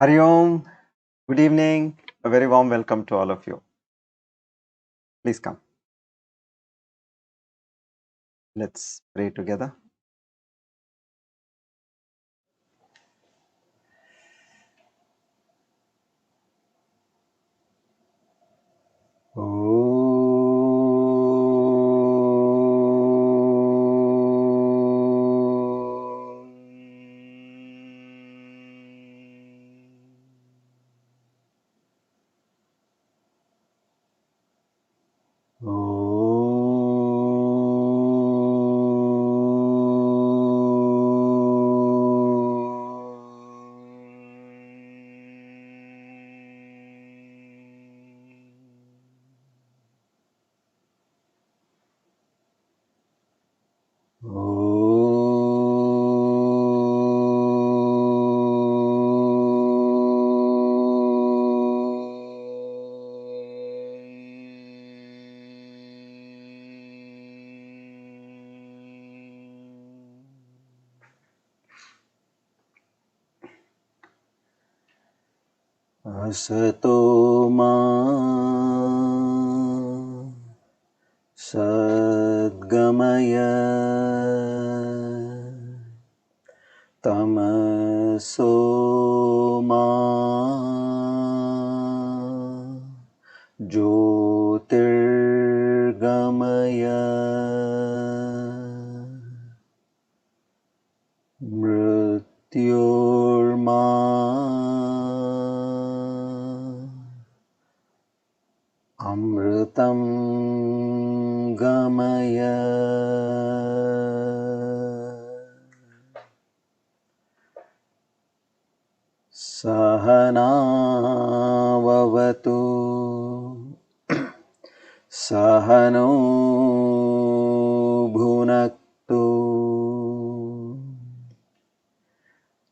Hari Om, good evening, a very warm welcome to all of you. Please come. Let's pray together. Asato ma sadgamaya tamaso ma jyotirgamaya mrityorma amritam gamaya. Sahana vavatu sahano bhunaktu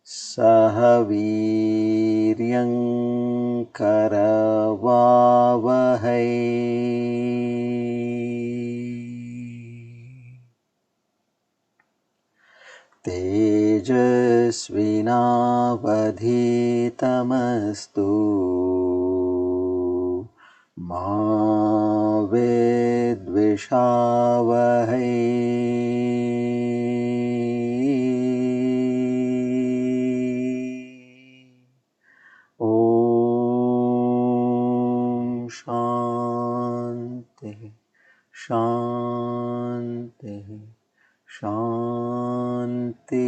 sahaviryam karavavahai tejasvinavadhitamastu ma vidvishavahai. Om Shanti Shanti Shanti.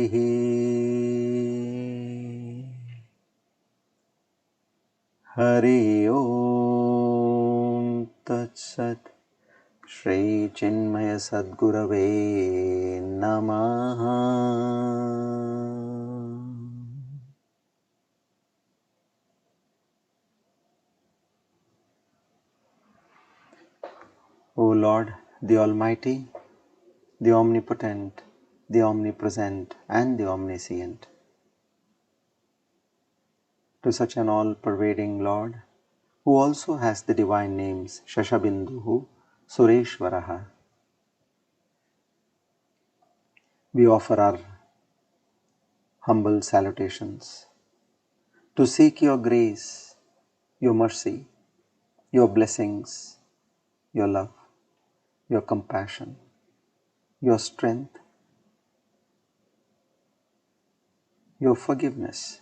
Hari Om Tat Sat. Shri Chinmaya Sadgurave Namaha. O Lord, the Almighty, the Omnipotent, the Omnipresent, and the Omniscient, to such an all-pervading Lord, who also has the divine names Shashabinduhu, Sureshwaraha, we offer our humble salutations to seek your grace, your mercy, your blessings, your love, your compassion, your strength, your forgiveness.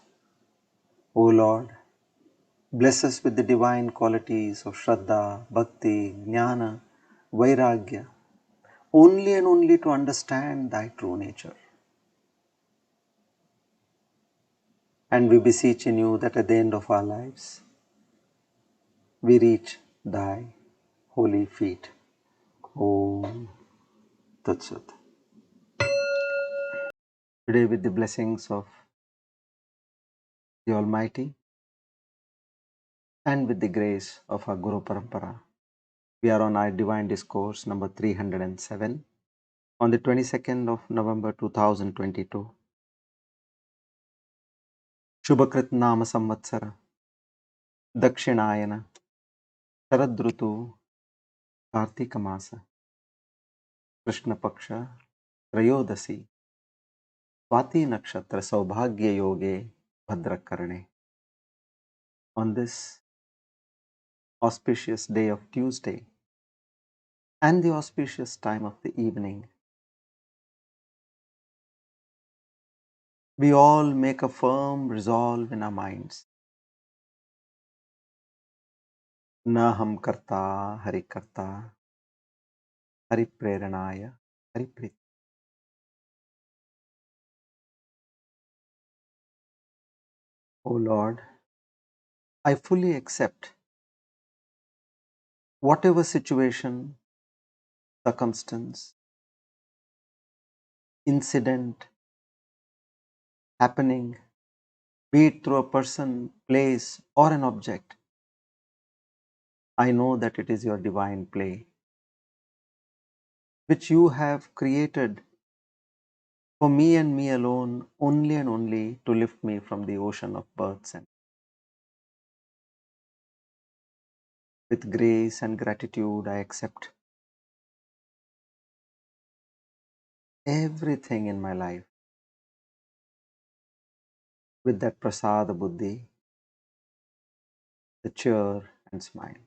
O Lord, bless us with the divine qualities of Shraddha, Bhakti, Jnana, Vairagya, only and only to understand thy true nature. And we beseech in you that at the end of our lives, we reach thy holy feet. Om Tat Sat. Today, with the blessings of the Almighty and with the grace of our Guru Parampara, we are on our Divine Discourse number 307 on the 22nd of November 2022. Shubhakrit Nama Samvatsara Dakshinayana Sharadrutu Kartika Masa Krishna Paksha Trayodasi Swati Nakshatra Saubhagya Yoge Bhadrakarane. on this auspicious day of Tuesday and the auspicious time of the evening, we all make a firm resolve in our minds. Na ham karta, hari karta, hari preranaya, hari prit. O Lord, I fully accept whatever situation, circumstance, incident, happening, be it through a person, place, or an object. I know that it is your divine play, which you have created for me and me alone, only and only to lift me from the ocean of births. And with grace and gratitude, I accept everything in my life with that prasada buddhi, the cheer and smile.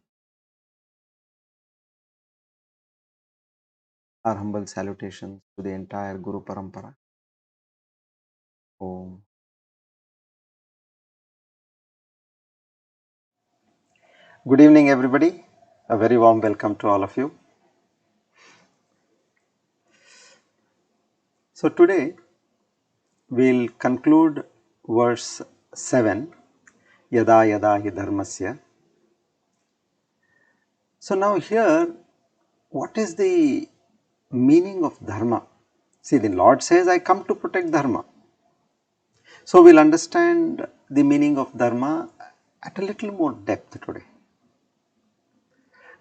Our humble salutations to the entire Guru Parampara. Om. Good evening, everybody. A very warm welcome to all of you. So today we'll conclude verse 7, Yada Yada Hi Dharmasya. So now here, what is the meaning of Dharma? See, the Lord says, I come to protect Dharma. So we'll understand the meaning of Dharma at a little more depth today.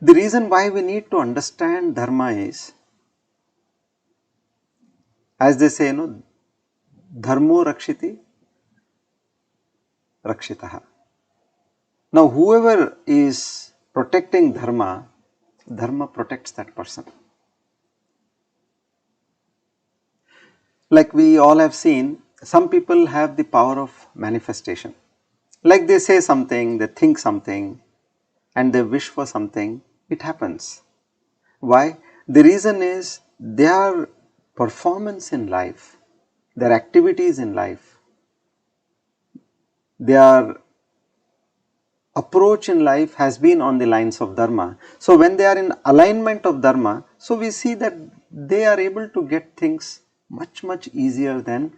The reason why we need to understand Dharma is, as they say, Dharmo Rakshiti Rakshitaha. Now whoever is protecting Dharma, Dharma protects that person. Like we all have seen, some people have the power of manifestation. Like they say something, they think something, and they wish for something, it happens. Why? The reason is their performance in life, their activities in life, their approach in life has been on the lines of Dharma. So when they are in alignment of Dharma, so we see that they are able to get things much easier than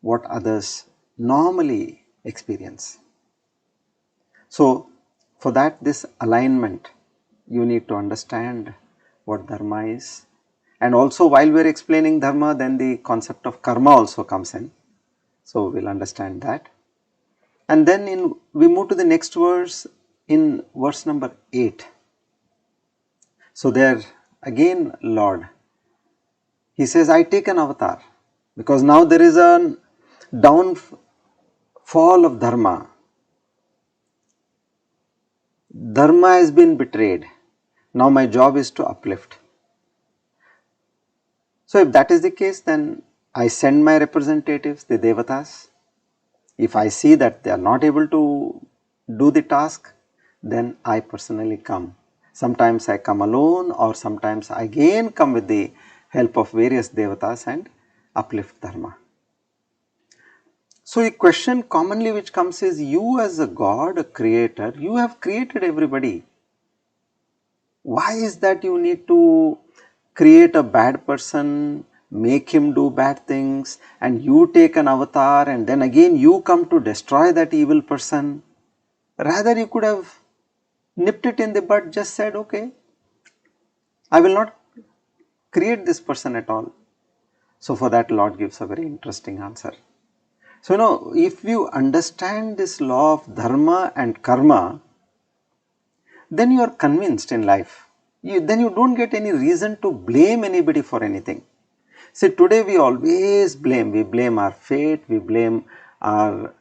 what others normally experience. So for that, this alignment, you need to understand what Dharma is. And also while we are explaining Dharma, then the concept of karma also comes in. So we will understand that. And then we move to the next verse in verse number 8. So there again Lord, He says, I take an avatar, because now there is a downfall of Dharma. Dharma has been betrayed. Now my job is to uplift. So if that is the case, then I send my representatives, the devatas. If I see that they are not able to do the task, then I personally come. Sometimes I come alone, or sometimes I again come with the help of various devatas and uplift Dharma. So a question commonly which comes is, you as a God, a creator, you have created everybody. Why is that you need to create a bad person, make him do bad things, and you take an avatar and then again you come to destroy that evil person? Rather you could have nipped it in the bud, just said, okay, I will not create this person at all. So for that Lord gives a very interesting answer. So if you understand this law of dharma and karma, then you are convinced in life. Then you don't get any reason to blame anybody for anything. See, today we always blame. We blame our fate, we blame our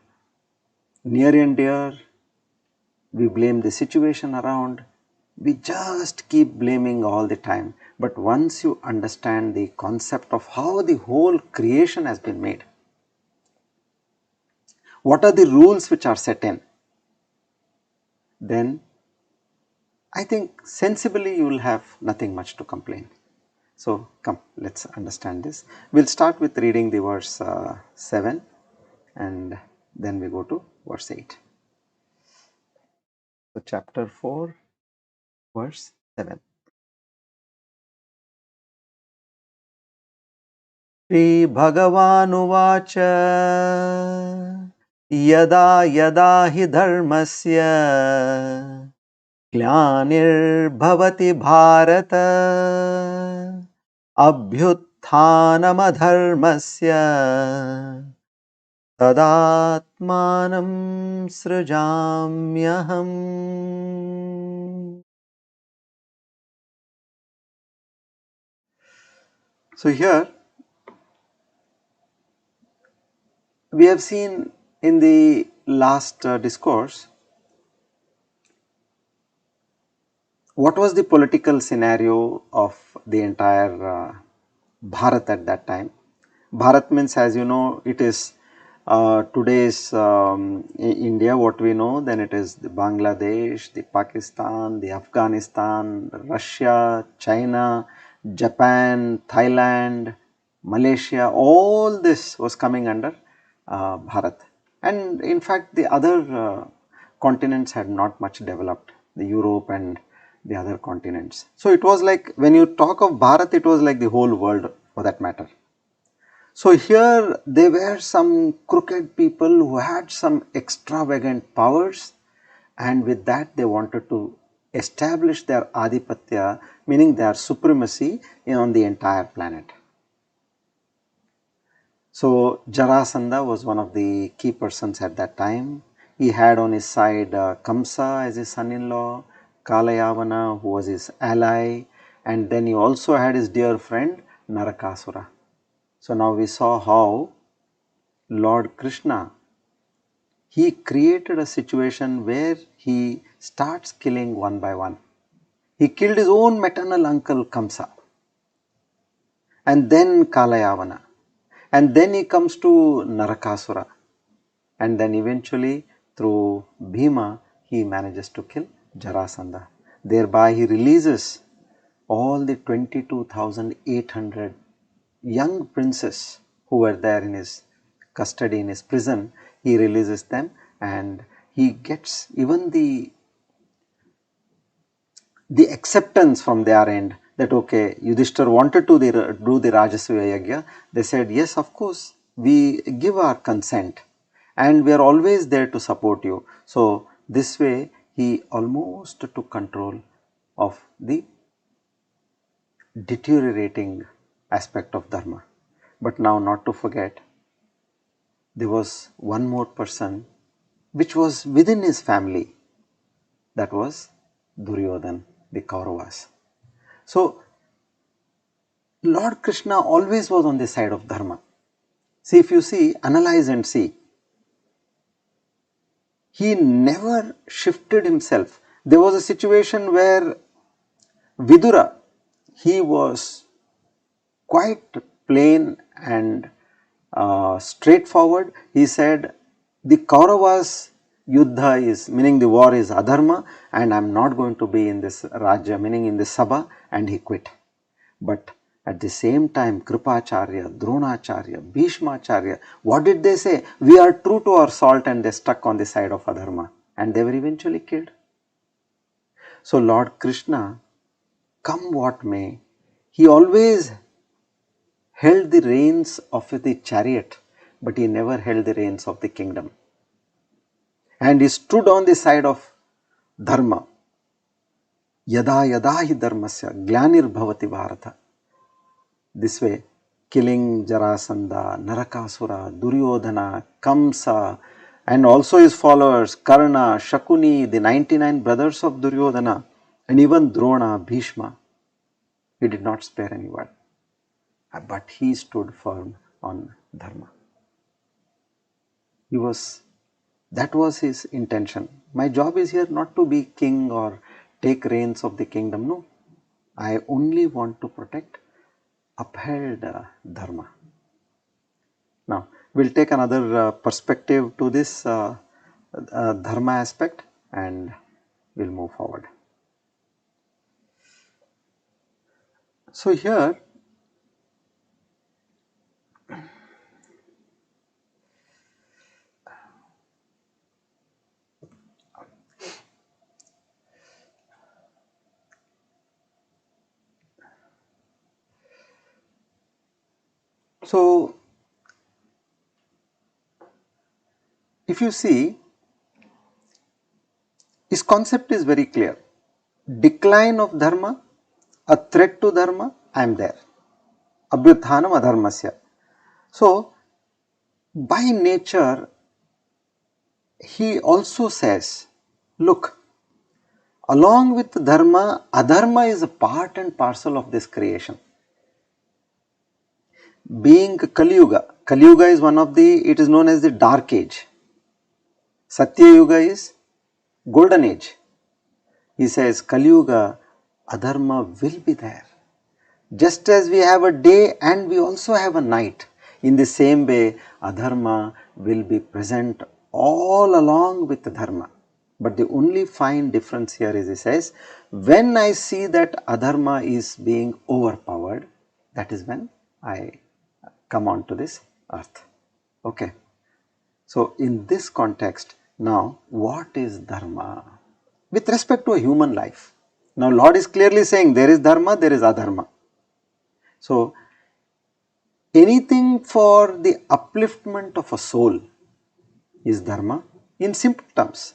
near and dear, we blame the situation around. We just keep blaming all the time. But once you understand the concept of how the whole creation has been made, what are the rules which are set in? then I think sensibly you will have nothing much to complain. So come, let's understand this. We'll start with reading the verse 7 and then we go to verse 8. So chapter 4 verse 7. Shri Bhagavanuvacha Yada yada hi dharmasya ग्लानिर्भवति Bharat अभ्युत्थानमधर्मस्य तदात्मानं सृजाम्यहम्. So here we have seen in the last discourse what was the political scenario of the entire Bharat at that time. Bharat means, as you know, it is today's India, what we know, then it is the Bangladesh, the Pakistan, the Afghanistan, Russia, China, Japan, Thailand, Malaysia, all this was coming under Bharat. And in fact, the other continents had not much developed, the Europe and the other continents. So it was like, when you talk of Bharat, it was like the whole world for that matter. So here there were some crooked people who had some extravagant powers, and with that they wanted to establish their adipatya, meaning their supremacy on the entire planet. So Jarasandha was one of the key persons at that time. He had on his side Kamsa as his son-in-law, Kalayavana who was his ally, and then he also had his dear friend Narakasura. So now we saw how Lord Krishna, he created a situation where he starts killing one by one. He killed his own maternal uncle Kamsa, and then Kalayavana, and then he comes to Narakasura, and then eventually through Bhima he manages to kill Jarasandha. Thereby he releases all the 22,800 young princes who were there in his custody, in his prison. He releases them, and he gets even the acceptance from their end that okay, Yudhishthir wanted to do the Rajasuya Yagya. They said yes, of course, we give our consent and we are always there to support you. So this way he almost took control of the deteriorating aspect of Dharma. But now, not to forget, there was one more person which was within his family, that was Duryodhan, the Kauravas. So Lord Krishna always was on the side of Dharma. See, if you see, analyze and see, he never shifted himself. There was a situation where Vidura, he was quite plain and straightforward. He said, the Kauravas Yuddha is, meaning the war is adharma, and I am not going to be in this Rajya, meaning in this Sabha, and he quit. But at the same time, Kripacharya, Dronacharya, Bhishmacharya, what did they say? We are true to our salt, and they stuck on the side of adharma, and they were eventually killed. So Lord Krishna, come what may, he always held the reins of the chariot, but he never held the reins of the kingdom. And he stood on the side of Dharma. Yada yada hi dharmasya glanir-bhavati bharata. This way, killing Jarasandha, Narakasura, Duryodhana, Kamsa, and also his followers, Karna, Shakuni, the 99 brothers of Duryodhana, and even Drona, Bhishma. He did not spare anyone, but he stood firm on Dharma. That was his intention. My job is here not to be king or take reins of the kingdom. No, I only want to protect, upheld Dharma. Now, we'll take another perspective to this Dharma aspect, and we'll move forward. So here so if you see, his concept is very clear. Decline of dharma, a threat to dharma, I am there. Abhyuthanam adharmasya. So by nature, he also says, look, along with dharma, adharma is a part and parcel of this creation. Being Kali Yuga, Kali Yuga is one of the, it is known as the dark age. Satya Yuga is golden age. He says Kali Yuga, adharma will be there. Just as we have a day and we also have a night, in the same way adharma will be present all along with the dharma. But the only fine difference here is, he says, when I see that adharma is being overpowered, that is when I come on to this earth. Okay. So in this context, now what is dharma? With respect to a human life. Now Lord is clearly saying there is dharma, there is adharma. So anything for the upliftment of a soul is dharma in simple terms.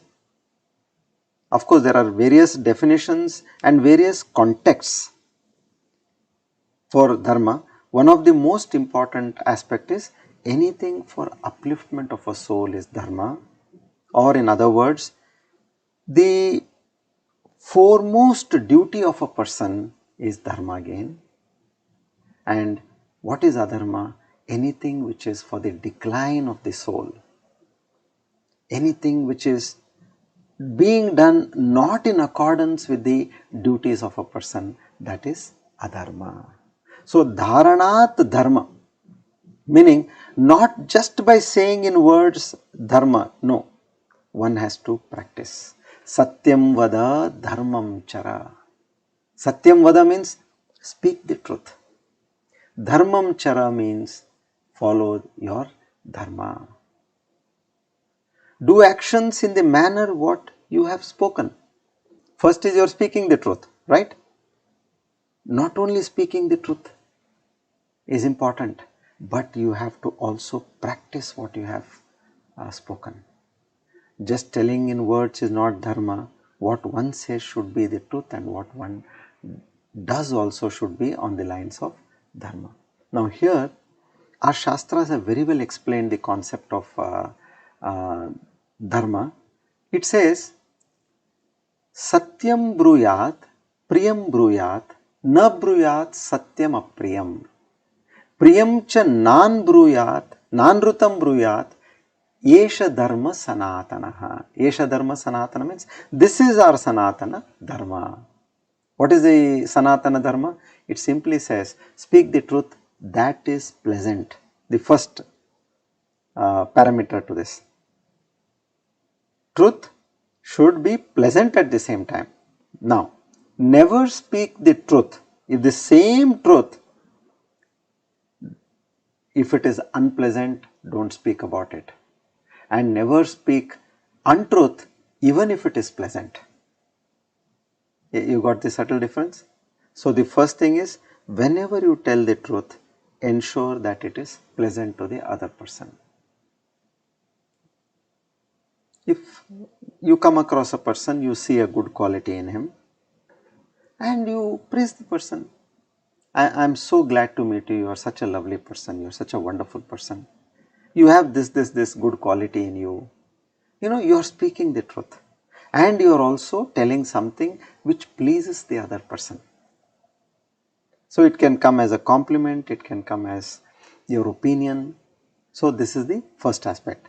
Of course, there are various definitions and various contexts for dharma. One of the most important aspect is anything for upliftment of a soul is dharma, or in other words, the foremost duty of a person is dharma again. And what is adharma? Anything which is for the decline of the soul, anything which is being done not in accordance with the duties of a person, that is adharma. So dharanat dharma, meaning not just by saying in words dharma, no, one has to practice. Satyam vada dharmam chara. Satyam vada means speak the truth. Dharmam chara means follow your dharma. Do actions in the manner what you have spoken. First is you are speaking the truth, right? Not only speaking the truth is important, but you have to also practice what you have spoken. Just telling in words is not dharma. What one says should be the truth, and what one does also should be on the lines of dharma. Now here our Shastras have very well explained the concept of dharma. It says, Satyam bruyat, priyam bruyat, na bruyat satyam apriyam. Priyam cha nan bruyat, nanrutam bruyat, yesha dharma sanatanaha. Yesha dharma sanatana means this is our sanatana dharma. What is the sanatana dharma? It simply says, speak the truth that is pleasant. The first parameter to this. Truth should be pleasant at the same time. Now, never speak the truth. If the same truth, if it is unpleasant, don't speak about it. And never speak untruth even if it is pleasant. You got the subtle difference? So the first thing is, whenever you tell the truth, ensure that it is pleasant to the other person. If you come across a person, you see a good quality in him and you praise the person. I am so glad to meet you, you are such a lovely person, you are such a wonderful person. You have this good quality in you. You know, you are speaking the truth and you are also telling something which pleases the other person. So it can come as a compliment, it can come as your opinion. So this is the first aspect.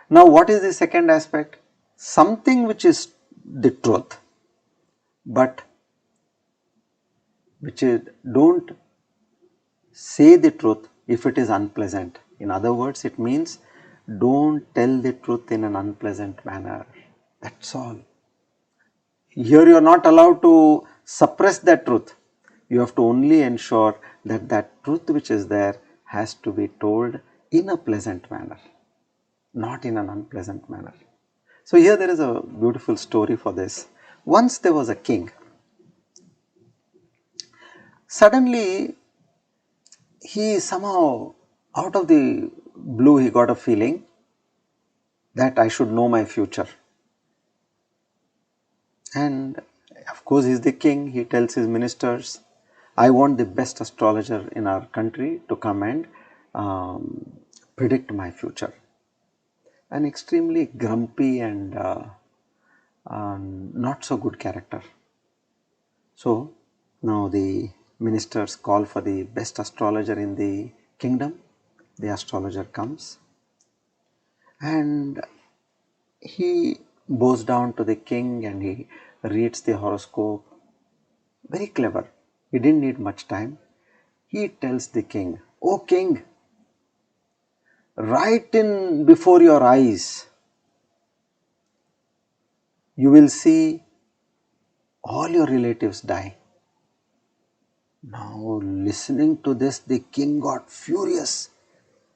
Now what is the second aspect? Something which is the truth, but which is, don't say the truth if it is unpleasant. In other words, it means don't tell the truth in an unpleasant manner. That's all. Here you are not allowed to suppress that truth. You have to only ensure that that truth which is there has to be told in a pleasant manner, not in an unpleasant manner. So here there is a beautiful story for this. Once there was a king. Suddenly he somehow, out of the blue, he got a feeling that I should know my future. And of course he is the king. He tells his ministers, I want the best astrologer in our country to come and predict my future. An extremely grumpy and not so good character. So now the ministers call for the best astrologer in the kingdom. The astrologer comes and he bows down to the king and he reads the horoscope. Very clever. He didn't need much time. He tells the king, "O king, right in before your eyes, you will see all your relatives die." Now listening to this, the king got furious.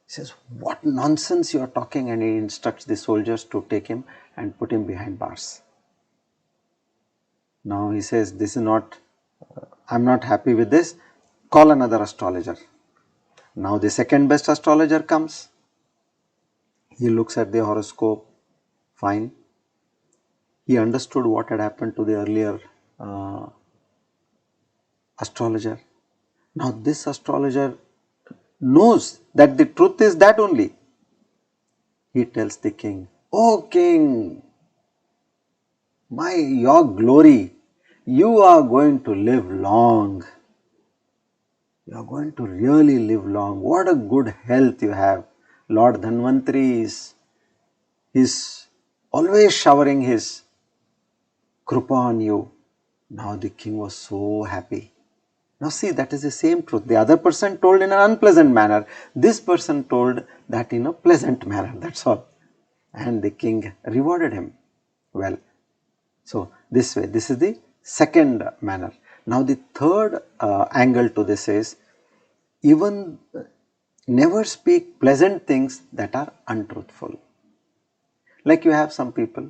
He says, "What nonsense you are talking," and he instructs the soldiers to take him and put him behind bars. Now he says, "This is not, I am not happy with this, call another astrologer." Now the second best astrologer comes. He looks at the horoscope, fine. He understood what had happened to the earlier astrologer. Now this astrologer knows that the truth is that only. He tells the king, "O king, your glory, you are going to live long. You are going to really live long. What a good health you have. Lord Dhanvantari is always showering his krupa on you." Now the king was so happy. Now see, that is the same truth. The other person told in an unpleasant manner. This person told that in a pleasant manner. That's all. And the king rewarded him well. So this way, this is the second manner. Now the third angle to this is, even never speak pleasant things that are untruthful. Like you have some people,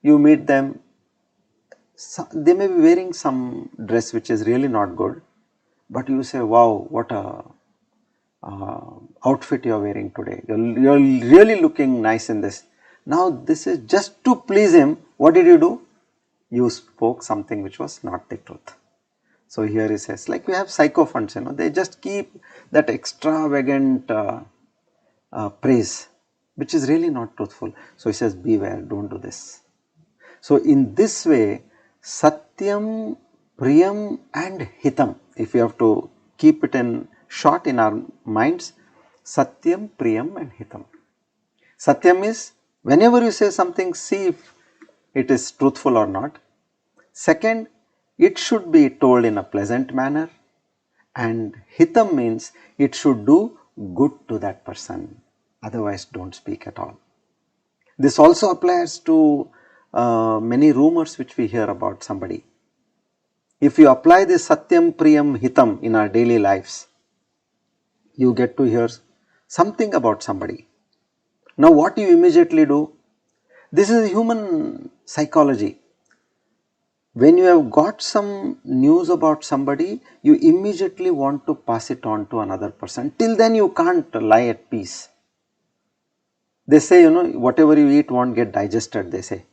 you meet them, they may be wearing some dress which is really not good, but you say, "Wow, what a outfit you are wearing today. You are really looking nice in this." Now this is just to please him. What did you do? You spoke something which was not the truth. So here he says, like we have sycophants, they just keep that extravagant praise, which is really not truthful. So he says, beware, don't do this. So in this way, Satyam, Priyam and Hitam, if we have to keep it in short in our minds, Satyam, Priyam and Hitam. Satyam is, whenever you say something, see if it is truthful or not. Second, it should be told in a pleasant manner. And Hitam means it should do good to that person. Otherwise, don't speak at all. This also applies to many rumors which we hear about somebody. If you apply this Satyam, Priyam, Hitam in our daily lives, you get to hear something about somebody. Now what you immediately do? This is human psychology. When you have got some news about somebody, you immediately want to pass it on to another person. Till then you can't lie at peace. They say, whatever you eat won't get digested, they say.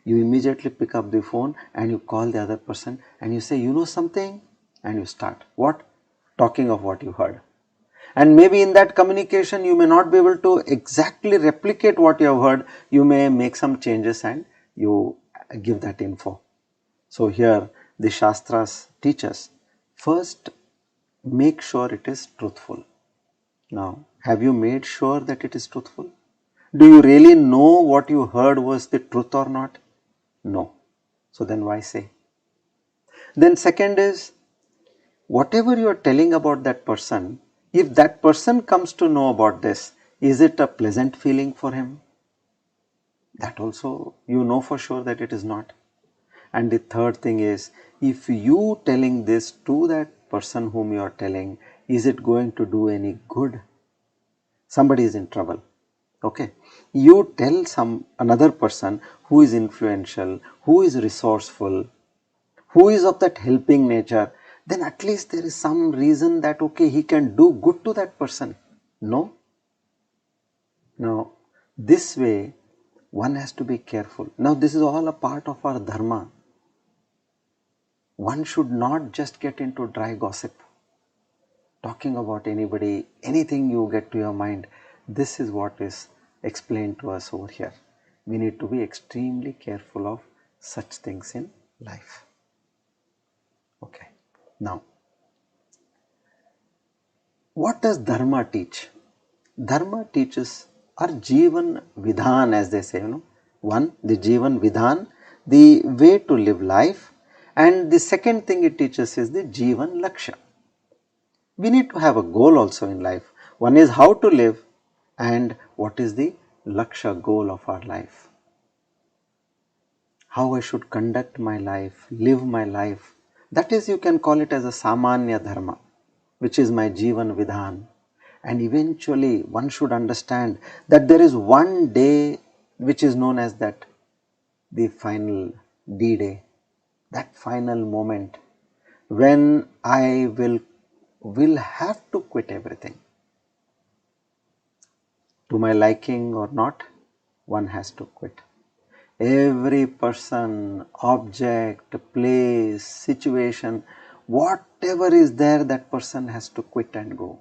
You immediately pick up the phone and you call the other person and you say, "You know something?" And you start. What? Talking of what you heard. And maybe in that communication you may not be able to exactly replicate what you have heard. You may make some changes and you give that info. So here the Shastras teach us, first make sure it is truthful. Now, have you made sure that it is truthful? Do you really know what you heard was the truth or not? No. So then why say? Then second is, whatever you are telling about that person, if that person comes to know about this, is it a pleasant feeling for him? That also you know for sure that it is not. And the third thing is, if you telling this to that person whom you are telling, is it going to do any good? Somebody is in trouble. Okay, you tell another person who is influential, who is resourceful, who is of that helping nature, then at least there is some reason that okay, he can do good to that person. No? Now, this way one has to be careful. Now, this is all a part of our dharma. One should not just get into dry gossip, talking about anybody, anything you get to your mind. This is what is explained to us over here. We need to be extremely careful of such things in life. Okay. Now, what does Dharma teach? Dharma teaches our Jivan Vidhan, as they say, One, the Jivan Vidhan, the way to live life, and the second thing it teaches is the Jivan Laksha. We need to have a goal also in life. One is how to live, and what is the Laksha, goal of our life. How I should conduct my life, live my life. That is, you can call it as a Samanya Dharma, which is my Jivan Vidhan. And eventually one should understand that there is one day which is known as that the final D-Day, that final moment when I will have to quit everything. To my liking or not, one has to quit. Every person, object, place, situation, whatever is there, that person has to quit and go.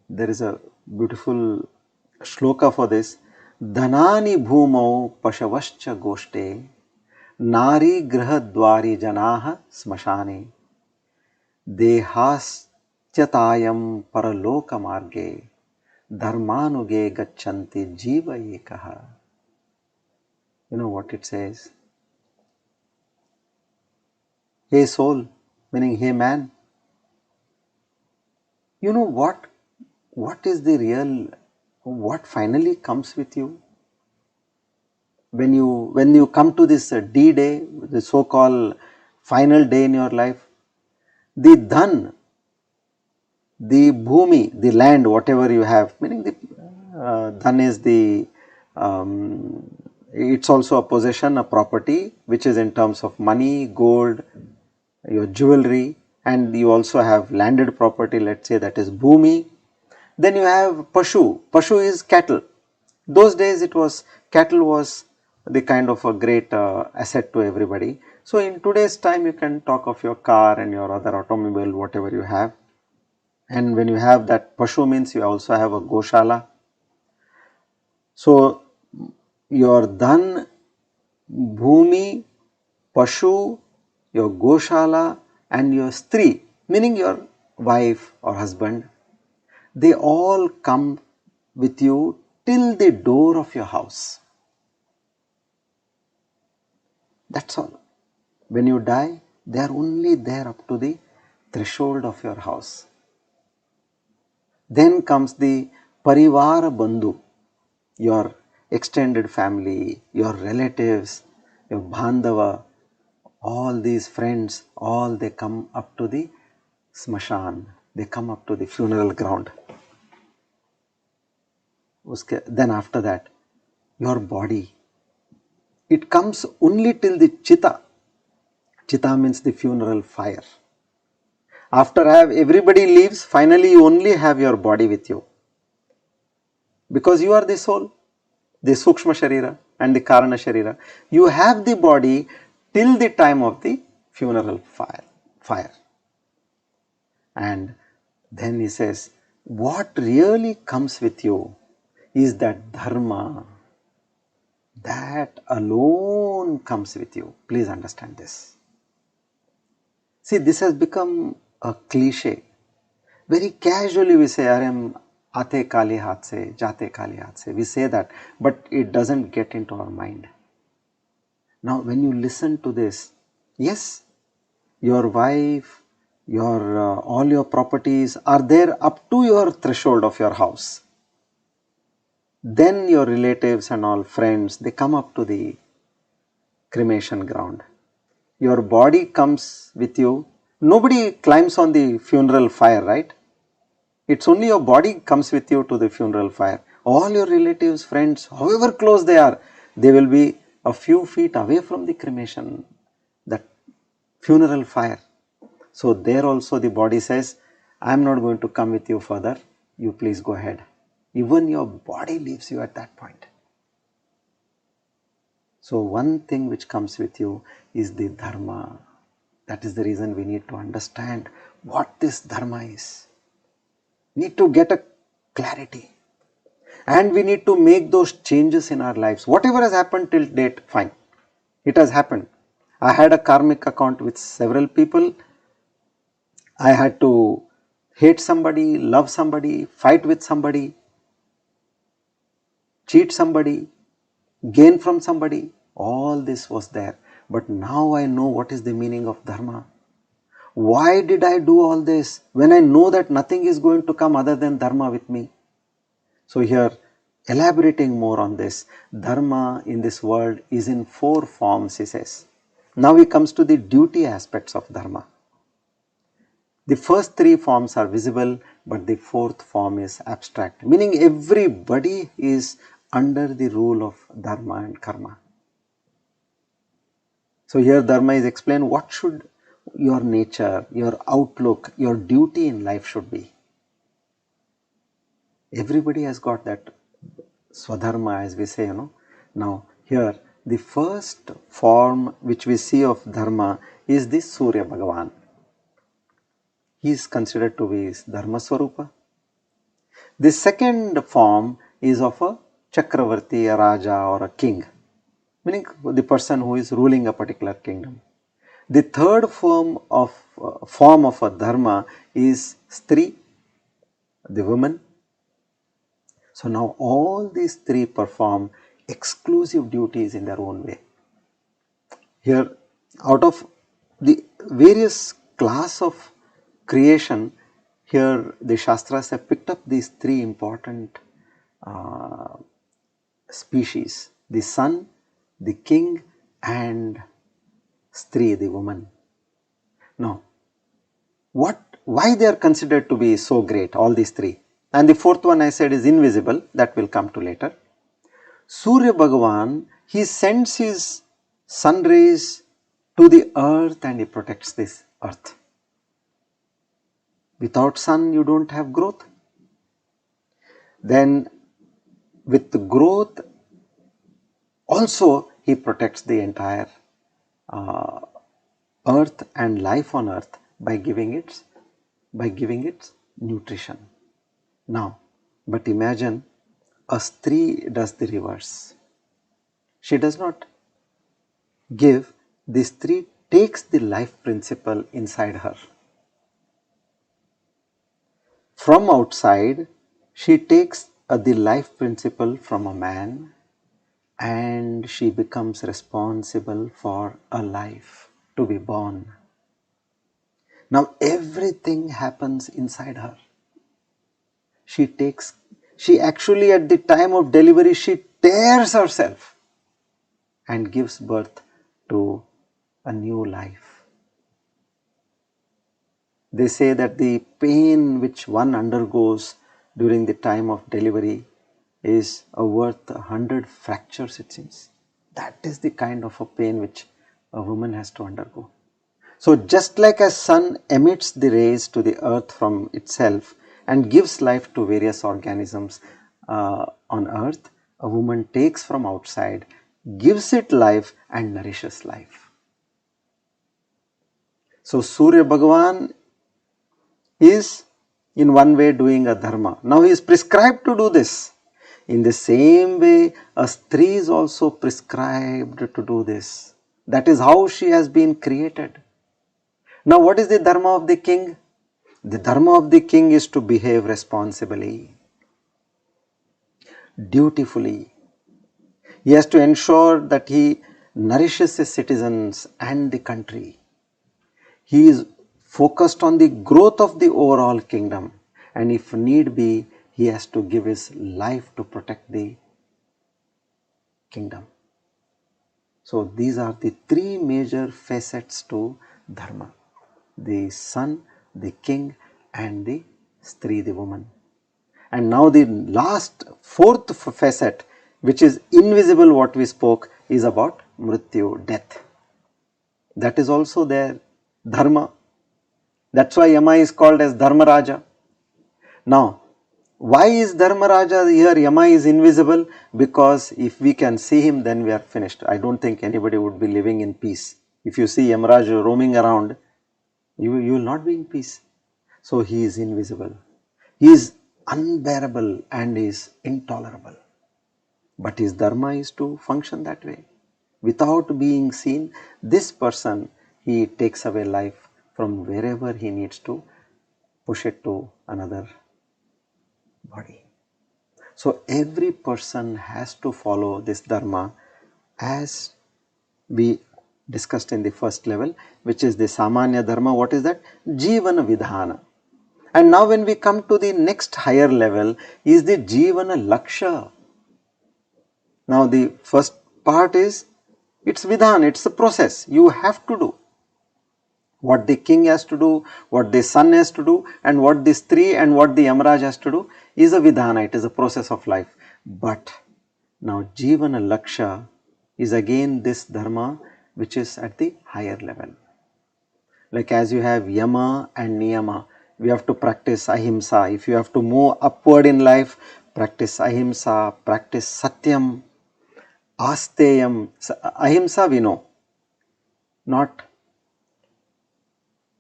There is a beautiful shloka for this. Dhanani bhumau pashavascha goshte nari grahadwari janaha smashane dehaschatayam paraloka marge dharmanuge gachanti jiva ekaha. You know what it says? Hey soul, meaning hey man, you know what is the real, what finally comes with you? When you come to this D-Day, the so-called final day in your life, the dhan, the bhumi, the land, whatever you have, meaning the dhan is the, it's also a possession, a property, which is in terms of money, gold, your jewelry, and you also have landed property, let's say that is bhumi. Then you have pashu. Pashu is cattle. Those days cattle was the kind of a great asset to everybody. So in today's time you can talk of your car and your other automobile, whatever you have. And when you have that pashu, means you also have a goshala. So your dhan, bhumi, pashu, your goshala and your stri, meaning your wife or husband, they all come with you till the door of your house. That's all. When you die, they are only there up to the threshold of your house. Then comes the parivara bandhu, your extended family, your relatives, your bandhava, all these friends, all they come up to the smashan, they come up to the funeral ground. Then after that, your body, it comes only till the chitta. Chitta means the funeral fire. After everybody leaves, finally you only have your body with you. Because you are the soul, the Sukshma Sharira and the Karana Sharira. You have the body till the time of the funeral fire. And then he says, what really comes with you is that Dharma. That alone comes with you. Please understand this. See, this has become a cliche. Very casually we say, Aram aate kali haath se, jate kali haath se. We say that, but it doesn't get into our mind. Now, when you listen to this, yes, your wife, your all your properties are there up to your threshold of your house. Then your relatives and all friends, they come up to the cremation ground. Your body comes with you. Nobody climbs on the funeral fire, right? It's only your body comes with you to the funeral fire. All your relatives, friends, however close they are, they will be a few feet away from the cremation, that funeral fire. So there also the body says, I am not going to come with you further, you please go ahead. Even your body leaves you at that point. So one thing which comes with you is the Dharma. That is the reason we need to understand what this Dharma is. Need to get a clarity. And we need to make those changes in our lives. Whatever has happened till date, fine. It has happened. I had a karmic account with several people. I had to hate somebody, love somebody, fight with somebody, cheat somebody, gain from somebody. All this was there. But now I know what is the meaning of Dharma. Why did I do all this when I know that nothing is going to come other than Dharma with me? So here, elaborating more on this, Dharma in this world is in 4 forms, he says. Now he comes to the duty aspects of Dharma. The first 3 forms are visible, but the 4th form is abstract, meaning everybody is under the rule of Dharma and Karma. So here Dharma is explained what should your nature, your outlook, your duty in life should be. Everybody has got that Swadharma, as we say, Now here the first form which we see of Dharma is the Surya Bhagavan. He is considered to be Dharma Swarupa. The second form is of a Chakravarti, a Raja or a king, meaning the person who is ruling a particular kingdom. The third form of a Dharma is Stri, the woman. So now all these 3 perform exclusive duties in their own way. Here, out of the various class of creation, here the Shastras have picked up these 3 important species: the sun, the king and Stri, the woman. Now, why they are considered to be so great, all these 3? And the 4th one I said is invisible, that will come to later. Surya Bhagavan, he sends his sun rays to the earth and he protects this earth. Without sun, you don't have growth. Then with the growth, also he protects the entire earth and life on earth by giving it nutrition. Now, but imagine a Stri does the reverse. She does not give, the Stri takes the life principle inside her. From outside, she takes the life principle from a man and she becomes responsible for a life to be born. Now everything happens inside her. She actually at the time of delivery, she tears herself and gives birth to a new life. They say that the pain which one undergoes during the time of delivery is worth 100 fractures, it seems. That is the kind of a pain which a woman has to undergo. So just like a sun emits the rays to the earth from itself and gives life to various organisms on earth, a woman takes from outside, gives it life and nourishes life. So Surya Bhagavan is in one way doing a dharma. Now he is prescribed to do this. In the same way, a Stri is also prescribed to do this. That is how she has been created. Now what is the dharma of the king? The dharma of the king is to behave responsibly, dutifully. He has to ensure that he nourishes his citizens and the country. He is focused on the growth of the overall kingdom, and if need be, he has to give his life to protect the kingdom. So these are the three major facets to Dharma: the son, the king, and the Stri, the woman. And now the last fourth facet, which is invisible, what we spoke, is about Mrityu, death. That is also there, Dharma. That's why Yama is called as Dharmaraja. Now, why is Dharmaraja here? Yama is invisible, because if we can see him, then we are finished. I don't think anybody would be living in peace. If you see Yamaraj roaming around, you will not be in peace. So he is invisible. He is unbearable and is intolerable. But his dharma is to function that way. Without being seen, this person, he takes away life from wherever he needs to push it to another body. So every person has to follow this dharma as we discussed in the first level, which is the samanya dharma. What is that? Jivana vidhana. And now when we come to the next higher level is the jivana laksha. Now the first part is, it's vidhan, it's a process. You have to do what the king has to do, what the son has to do, and what the Stri and what the Yamaraj has to do is a vidhana, it is a process of life. But now Jivana Laksha is again this dharma which is at the higher level. Like as you have Yama and Niyama, we have to practice Ahimsa. If you have to move upward in life, practice Ahimsa, practice Satyam, Asteyam. Ahimsa we know, not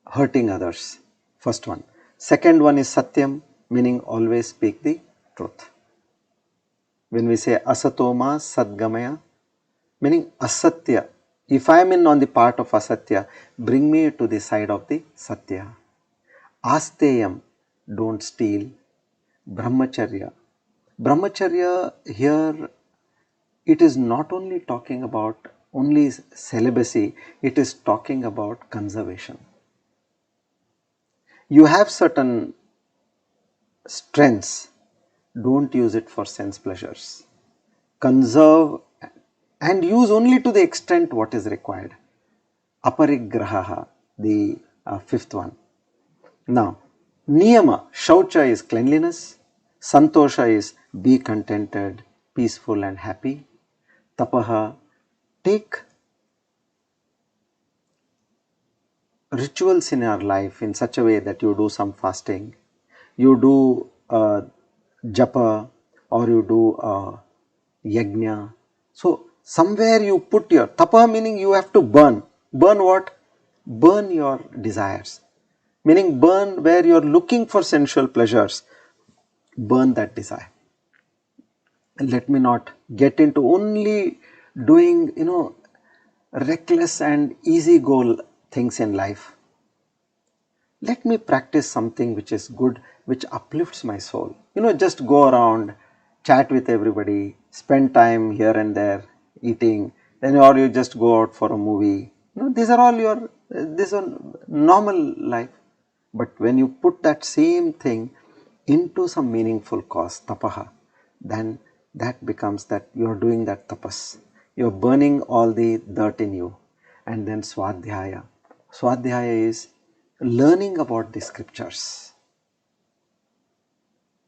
hurting others, first one. Second one is Satyam, meaning always speak the truth. When we say Asatoma Sadgamaya, meaning Asatya, if I am on the part of Asatya, bring me to the side of the Satya. Asteyam, don't steal. Brahmacharya. Brahmacharya here, it is not only talking about only celibacy, it is talking about conservation. You have certain strengths, don't use it for sense pleasures. Conserve and use only to the extent what is required. Aparigraha, the fifth one. Now, Niyama, Shaucha is cleanliness, Santosha is be contented, peaceful and happy. Tapaha, take rituals in your life in such a way that you do some fasting, you do japa, or you do yajna. So somewhere you put your tapa, meaning you have to burn. Burn what? Burn your desires. Meaning burn where you are looking for sensual pleasures. Burn that desire. And let me not get into only doing, reckless and easy goal things in life. Let me practice something which is good, which uplifts my soul. Just go around, chat with everybody, spend time here and there, eating, then or you just go out for a movie. These are all this is normal life. But when you put that same thing into some meaningful cause, tapaha, then that becomes that you are doing that tapas. You are burning all the dirt in you. And then swadhyaya. Swadhyaya is learning about the scriptures.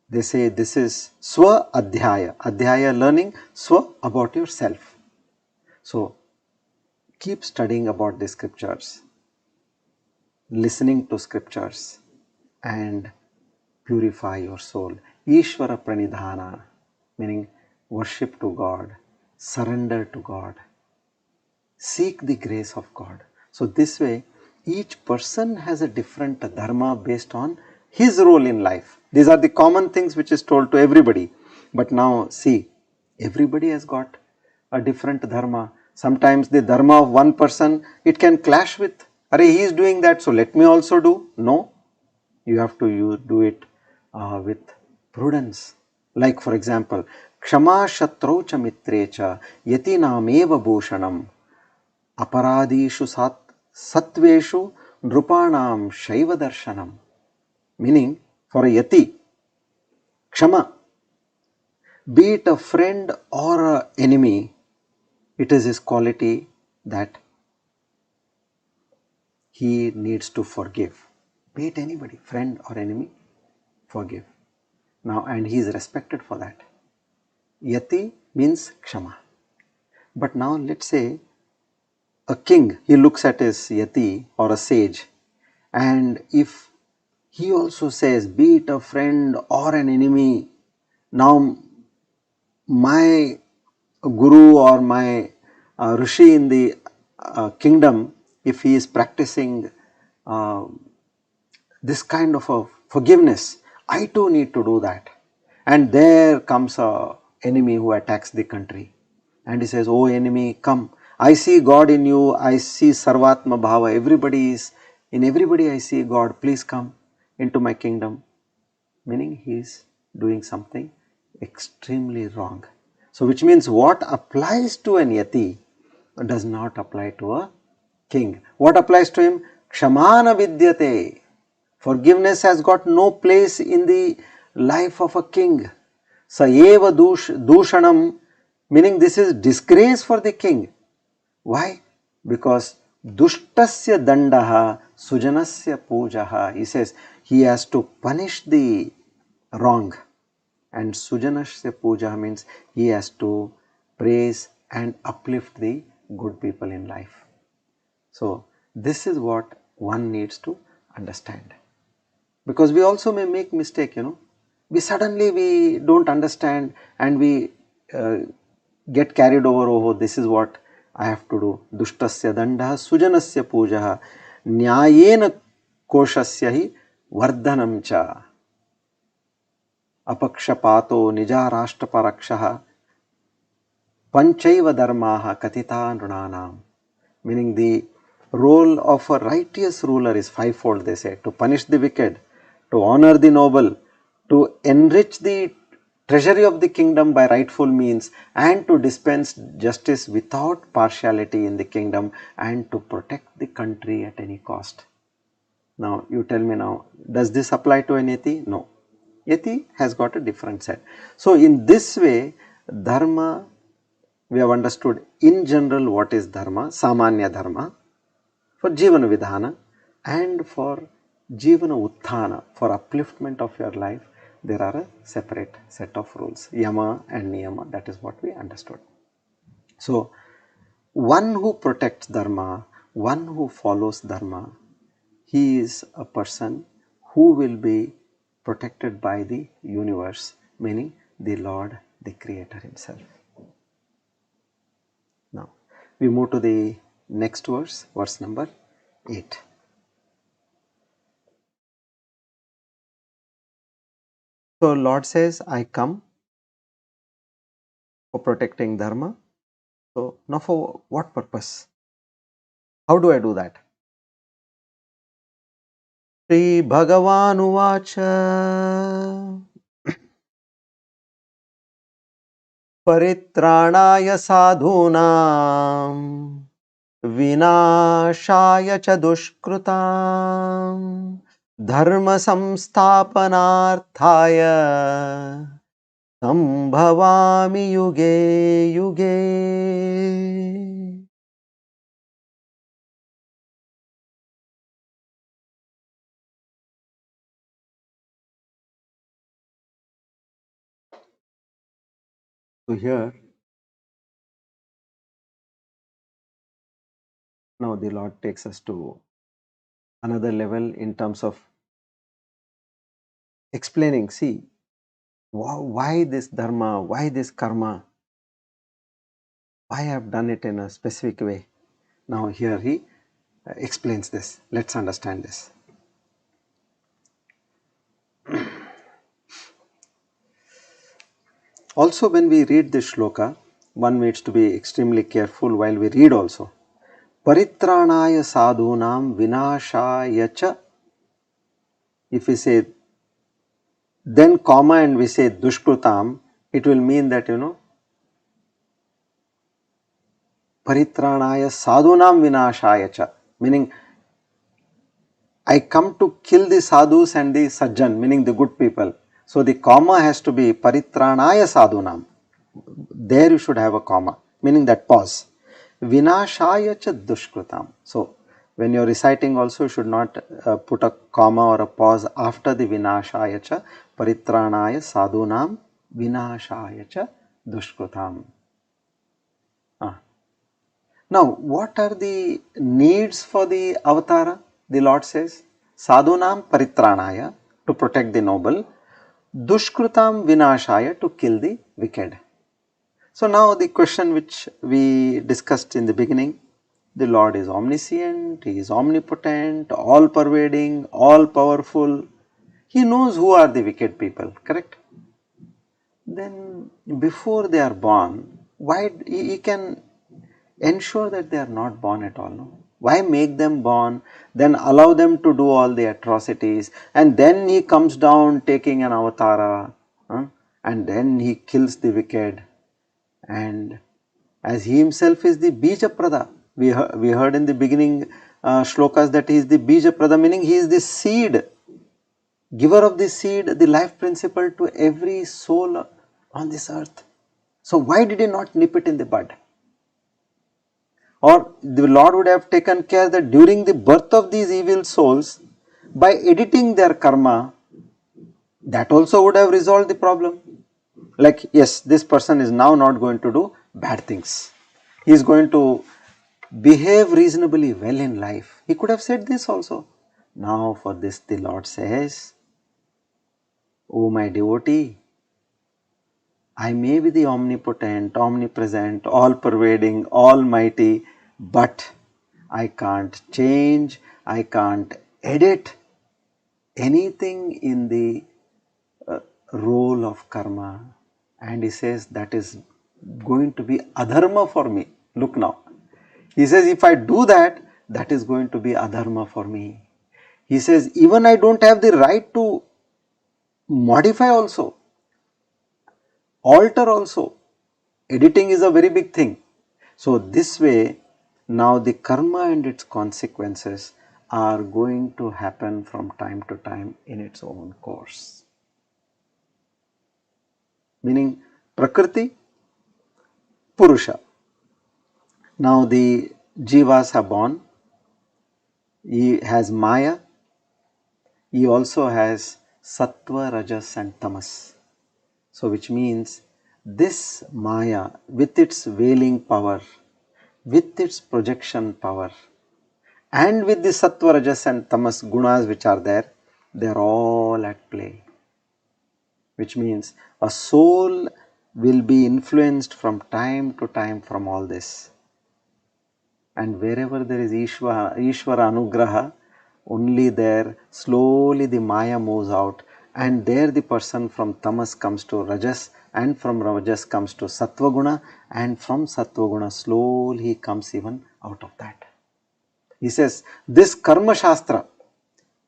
They say this is swa adhyaya. Adhyaya learning, swa about yourself. So keep studying about the scriptures, listening to scriptures, and purify your soul. Ishvara pranidhana, meaning worship to God, surrender to God, seek the grace of God. So this way, each person has a different dharma based on his role in life. These are the common things which is told to everybody. But now see, everybody has got a different dharma. Sometimes the dharma of one person, it can clash with, he is doing that, so let me also do. No, you have to do it with prudence. Like for example, Kshama Shatrocha Mitrecha Yatinam Eva Bhushanam Aparadishu Satveshu Nrupanam Shaiva Darshanam. Meaning, for a yati, Kshama, be it a friend or an enemy, it is his quality that he needs to forgive. Be it anybody, friend or enemy, forgive. Now, and he is respected for that. Yati means Kshama. But now let's say a king, he looks at his Yati or a sage, and if he also says, be it a friend or an enemy, now my guru or my rishi in the kingdom, if he is practicing uh, this kind of a forgiveness, I too need to do that. And there comes a enemy who attacks the country, and he says, oh enemy, come, I see God in you, I see Sarvatma Bhava, everybody is, in everybody I see God, please come into my kingdom. Meaning he is doing something extremely wrong. So which means what applies to an yati does not apply to a king. What applies to him? Kshamana vidyate. Forgiveness has got no place in the life of a king. Saeva dushanam, meaning this is disgrace for the king. Why? Because dushtasya dandaha sujanasya pujaha. He says he has to punish the wrong, and sujanasya puja means he has to praise and uplift the good people in life. So this is what one needs to understand, because we also may make mistake, we suddenly we don't understand and we get carried over, oh this is what I have to do. Dushtasya dandaha sujanasya pujaha nyayena koshasya hi vardhanam cha अपक्षपातो निजाराष्ट्रपरक्षः panchaiva dharmaha katita nrunanam. Meaning the role of a righteous ruler is fivefold, they say: to punish the wicked, to honor the noble, to enrich the treasury of the kingdom by rightful means, and to dispense justice without partiality in the kingdom, and to protect the country at any cost. Now you tell me, now does this apply to an yati? No. Yati has got a different set. So in this way, dharma, we have understood in general what is dharma, samanya dharma, for jivana vidhana, and for jivana utthana, for upliftment of your life, there are a separate set of rules, yama and niyama. That is what we understood. So one who protects dharma, one who follows dharma, he is a person who will be protected by the universe, meaning the Lord, the Creator himself. Now we move to the next verse, verse number 8. So Lord says, I come for protecting dharma. So now for what purpose? How do I do that? Shri Bhagavan Uvacha Paritrāṇāya sadhūnām vinashaya cha dushkrutam dharma samsthapanarthaya sambhavami yuge yuge. So here now the Lord takes us to another level in terms of explaining, see, why this dharma, why this karma, why I have done it in a specific way. Now here he explains this. Let's understand this. Also, when we read this shloka, one needs to be extremely careful while we read also. Paritranaya sadhunam vinashaya cha. If we say then comma and we say dushkrutam, it will mean that, Paritranaya sadhunam vinashaya cha, meaning I come to kill the sadhus and the sajjan, meaning the good people. So the comma has to be paritranaya sadhunam. There you should have a comma, meaning that pause. Vinashaya cha dushkrutam. So when you are reciting also, you should not put a comma or a pause after the vinashaya cha. Paritranaya sadhunam vinashaya cha dushkrutam. Now, what are the needs for the avatara? The Lord says, sadhunam paritranaya, to protect the noble, dushkrutam vinashaya, to kill the wicked. So now the question which we discussed in the beginning, the Lord is omniscient, He is omnipotent, all pervading, all powerful. He knows who are the wicked people, correct? Then before they are born, why He can ensure that they are not born at all, no? Why make them born, then allow them to do all the atrocities, and then He comes down taking an avatara, and then He kills the wicked, and as He Himself is the Bija Prada. We heard in the beginning shlokas that He is the Bija Prada, meaning He is the seed, giver of the seed, the life principle to every soul on this earth. So why did He not nip it in the bud? Or the Lord would have taken care that during the birth of these evil souls, by editing their karma, that also would have resolved the problem. Like, yes, this person is now not going to do bad things. He is going to behave reasonably well in life. He could have said this also. Now for this the Lord says, O my devotee, I may be the omnipotent, omnipresent, all pervading, almighty, but I can't change, I can't edit anything in the role of karma. And He says that is going to be adharma for me. Look now. He says if I do that, that is going to be adharma for me. He says even I don't have the right to modify also, alter also. Editing is a very big thing. So this way, now the karma and its consequences are going to happen from time to time in its own course. Meaning Prakriti, Purusha. Now the jivas are born. He has Maya. He also has Sattva, Rajas and Tamas. So which means this Maya with its veiling power, with its projection power, and with the Sattva, Rajas and Tamas gunas which are there, they are all at play. Which means a soul will be influenced from time to time from all this. And wherever there is Ishvara Anugraha, only there slowly the Maya moves out, and there the person from Tamas comes to Rajas, and from Rajas comes to Sattva Guna, and from Sattva Guna slowly he comes even out of that. He says this Karma Shastra,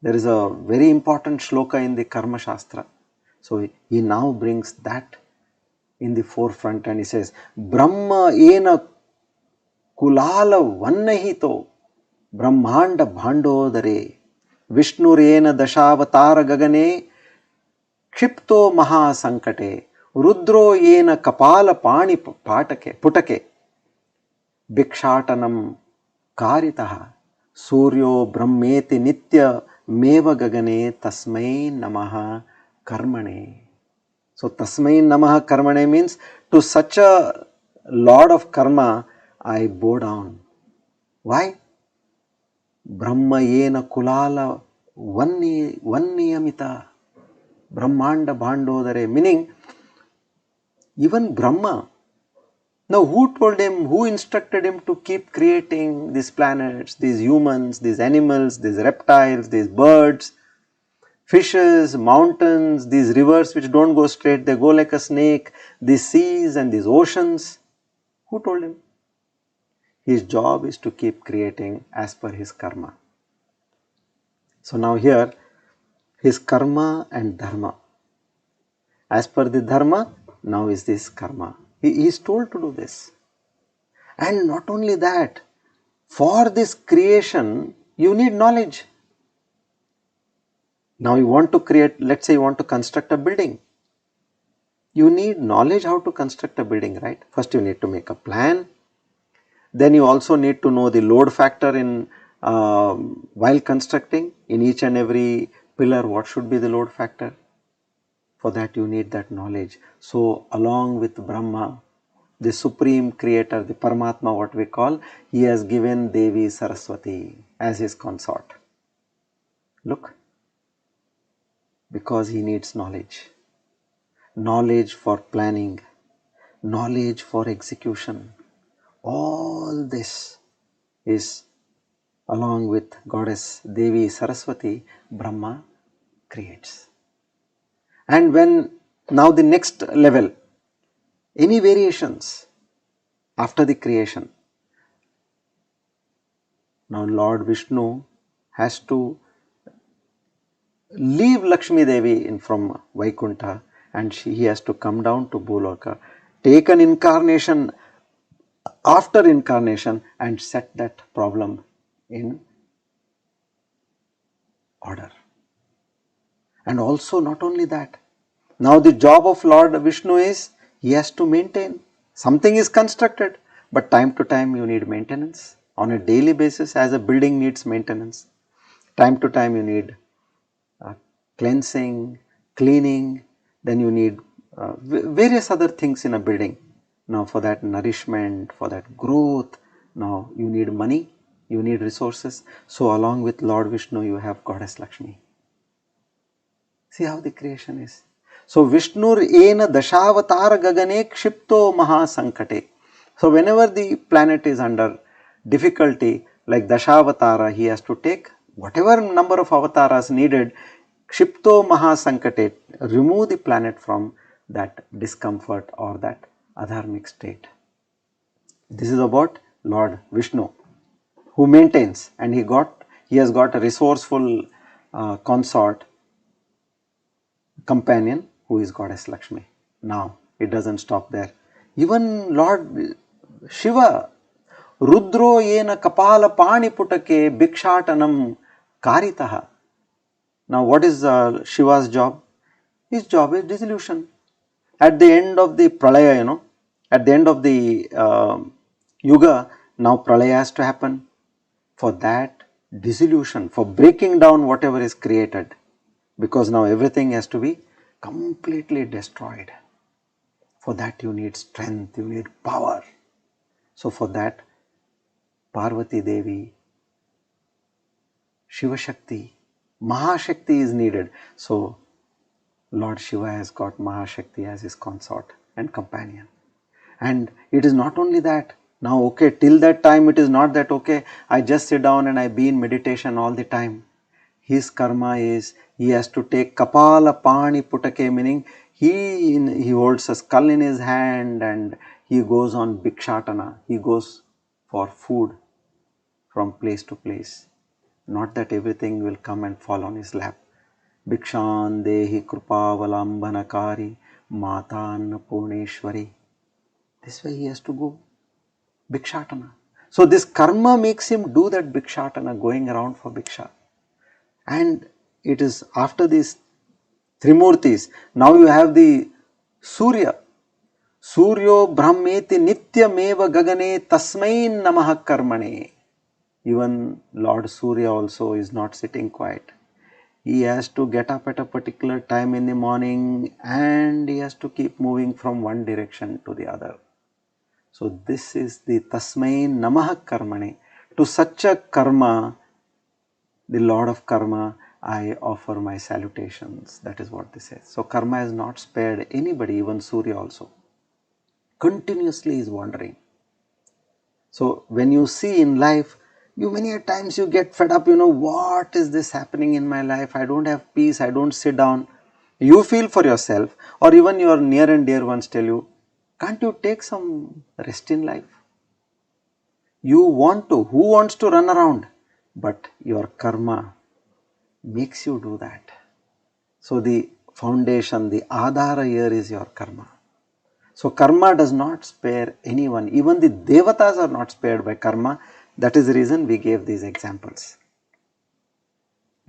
there is a very important shloka in the Karma Shastra. So he now brings that in the forefront and he says, Brahma ena kulala vannahito brahmanda bhandodare Vishnurena dashavatara gagane क्षिप्तो महासंकटे रुद्रो येन कपाल पाणि पाटके पुटके भिक्षाटनम कारितः सूर्यो ब्रह्मेति नित्य मेव गगने तस्मै नमः karmane. So tasmai namah karmane means to such a lord of karma I bow down. Why? Brahma yena kulala vanniyamita brahmanda bhandodare, meaning even Brahma. Now who told him, who instructed him to keep creating these planets, these humans, these animals, these reptiles, these birds, fishes, mountains, these rivers which don't go straight, they go like a snake, these seas and these oceans? Who told him? His job is to keep creating as per his karma. So now here, his karma and dharma. As per the dharma, now is this karma. He is told to do this. And not only that, for this creation, you need knowledge. Now you want to create, let's say you want to construct a building. You need knowledge how to construct a building, right? First you need to make a plan. Then you also need to know the load factor in while constructing in each and every pillar, what should be the load factor. For that you need that knowledge. So along with Brahma, the supreme creator, the Paramatma what we call, he has given Devi Saraswati as his consort. Look, because he needs knowledge. Knowledge for planning, knowledge for execution. All this is along with goddess Devi Saraswati, Brahma creates. And when now the next level, any variations after the creation. Now Lord Vishnu has to leave Lakshmi Devi in from Vaikuntha, and he has to come down to Bhuloka, take an incarnation after incarnation and set that problem in order. And also not only that, now the job of Lord Vishnu is he has to maintain. Something is constructed, but time to time you need maintenance. On a daily basis, as a building needs maintenance, time to time you need cleansing, cleaning, then you need various other things in a building. Now for that nourishment, for that growth, now you need money, you need resources. So along with Lord Vishnu you have Goddess Lakshmi. See how the creation is. So Vishnur ena dashavatara gagane kshipto mahasankate. So whenever the planet is under difficulty, like dashavatara, he has to take whatever number of avatars needed, kshipto mahasankate, remove the planet from that discomfort or that adharmic state. This is about Lord Vishnu, who maintains, and he has got a resourceful consort, companion, who is Goddess Lakshmi. Now it doesn't stop there. Even Lord Shiva, Rudro yena kapala pani putake bhikshatanam karitaha. Now what is Shiva's job? His job is dissolution. At the end of the pralaya, at the end of the yuga, now pralaya has to happen. For that dissolution, for breaking down whatever is created, because now everything has to be completely destroyed. For that you need strength, you need power. So for that Parvati Devi, Shiva Shakti, Mahashakti is needed. So Lord Shiva has got Mahashakti as his consort and companion. And it is not only that. Now okay, till that time it is not that okay, I just sit down and I be in meditation all the time. His karma is he has to take kapala pani putake, meaning he holds a skull in his hand and he goes on bhikshatana. He goes for food from place to place. Not that everything will come and fall on his lap. Bhikshan dehi krupavalambanakari matan purneshwari. This way he has to go bhikshatana. So this karma makes him do that bhikshatana, going around for bhiksha. And it is after these Trimurtis, now you have the Surya. Suryo brahmeti nityameva gagane tasmain namaha karmane. Even Lord Surya also is not sitting quiet. He has to get up at a particular time in the morning and he has to keep moving from one direction to the other. So this is the tasmain namaha karmane. To such a karma, the Lord of karma, I offer my salutations. That is what this says. So karma has not spared anybody, even Surya also. Continuously is wandering. So when you see in life, many a times you get fed up, what is this happening in my life? I don't have peace, I don't sit down. You feel for yourself, or even your near and dear ones tell you, can't you take some rest in life? You want to, who wants to run around? But your karma makes you do that. So the foundation, the adhara here is your karma. So karma does not spare anyone. Even the devatas are not spared by karma. That is the reason we gave these examples.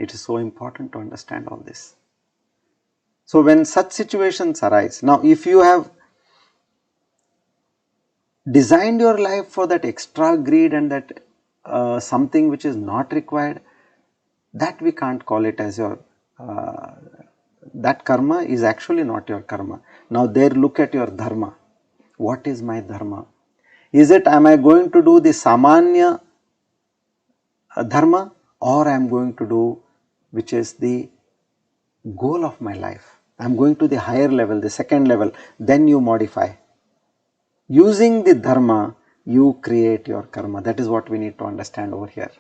It is so important to understand all this. So when such situations arise, now if you have designed your life for that extra greed and that something which is not required, that we can't call it as your, that karma is actually not your karma. Now there look at your dharma. What is my dharma? Is it, am I going to do the samanya dharma, or I am going to do which is the goal of my life? I am going to the higher level, the second level, then you modify. Using the dharma, you create your karma. That is what we need to understand over here.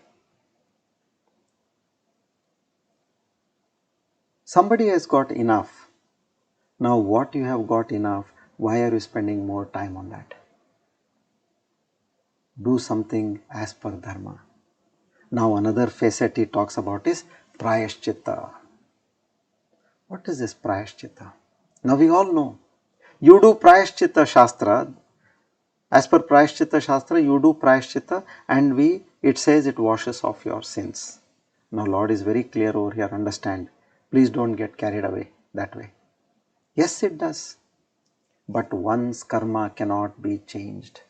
Somebody has got enough. Now what you have got enough, why are you spending more time on that? Do something as per dharma. Now another facet he talks about is prayashchitta. What is this prayashchitta? Now we all know. You do prayashchitta shastra. As per prayashchitta shastra, you do prayashchitta and it says it washes off your sins. Now Lord is very clear over here, understand. Please don't get carried away that way. Yes, it does. But one's karma cannot be changed.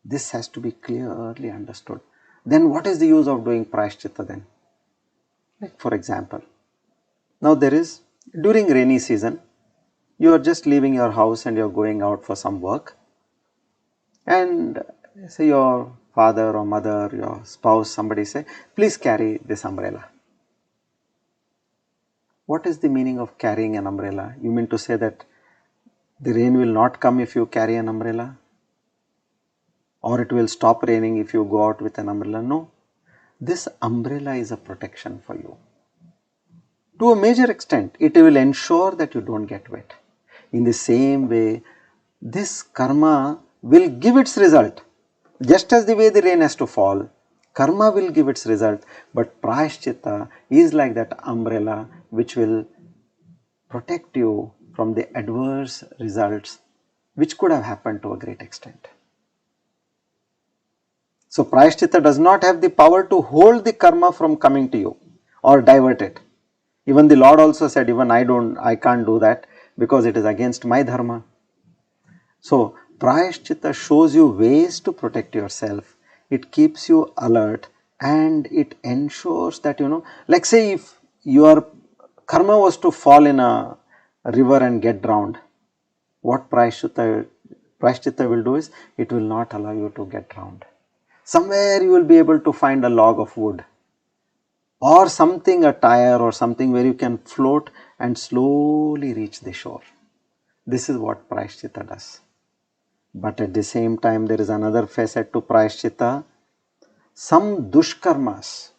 This has to be clearly understood. Then what is the use of doing prayashchitta then? Like for example, now there is, during rainy season, you are just leaving your house and you are going out for some work, and say your father or mother, your spouse, somebody say, please carry this umbrella. What is the meaning of carrying an umbrella? You mean to say that the rain will not come if you carry an umbrella? Or it will stop raining if you go out with an umbrella? No. This umbrella is a protection for you. To a major extent, it will ensure that you don't get wet. In the same way, this karma will give its result. Just as the way the rain has to fall, karma will give its result, but prayashchitta is like that umbrella which will protect you from the adverse results which could have happened to a great extent. So prayashchitta does not have the power to hold the karma from coming to you or divert it. Even the Lord also said, even I can't do that because it is against my dharma. So prayashchitta shows you ways to protect yourself. It keeps you alert and it ensures that, like say if your karma was to fall in a river and get drowned, what prayashchitta will do is, it will not allow you to get drowned. Somewhere you will be able to find a log of wood or something, a tire or something where you can float and slowly reach the shore. This is what prayashchitta does. But at the same time, there is another facet to prayashchitta. Some dushkarmas,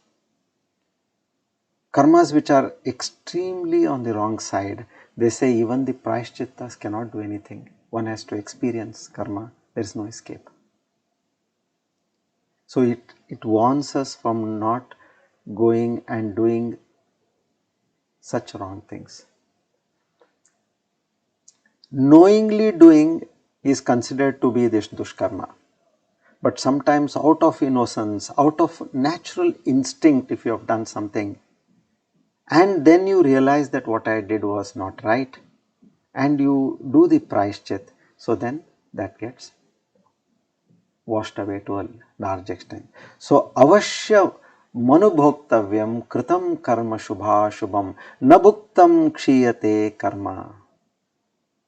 karmas which are extremely on the wrong side, they say even the prayashchittas cannot do anything. One has to experience karma. There is no escape. So it warns us from not going and doing such wrong things. Knowingly doing is considered to be this dushkarma. But sometimes out of innocence, out of natural instinct, if you have done something and then you realize that what I did was not right and you do the prayashchit, so then that gets washed away to a large extent. So avashya manubhoktavyam kritam karma shubha shubham nabhuktam kshiyate karma.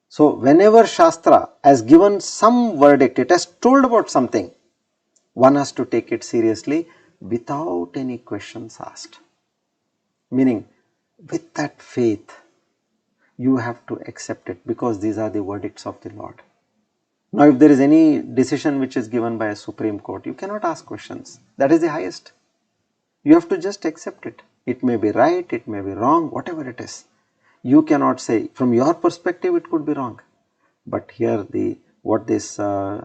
So whenever Shastra has given some verdict, it has told about something, one has to take it seriously without any questions asked. Meaning, with that faith, you have to accept it because these are the verdicts of the Lord. Now if there is any decision which is given by a Supreme Court, you cannot ask questions. That is the highest. You have to just accept it. It may be right, it may be wrong, whatever it is. You cannot say, from your perspective it could be wrong. But here what this na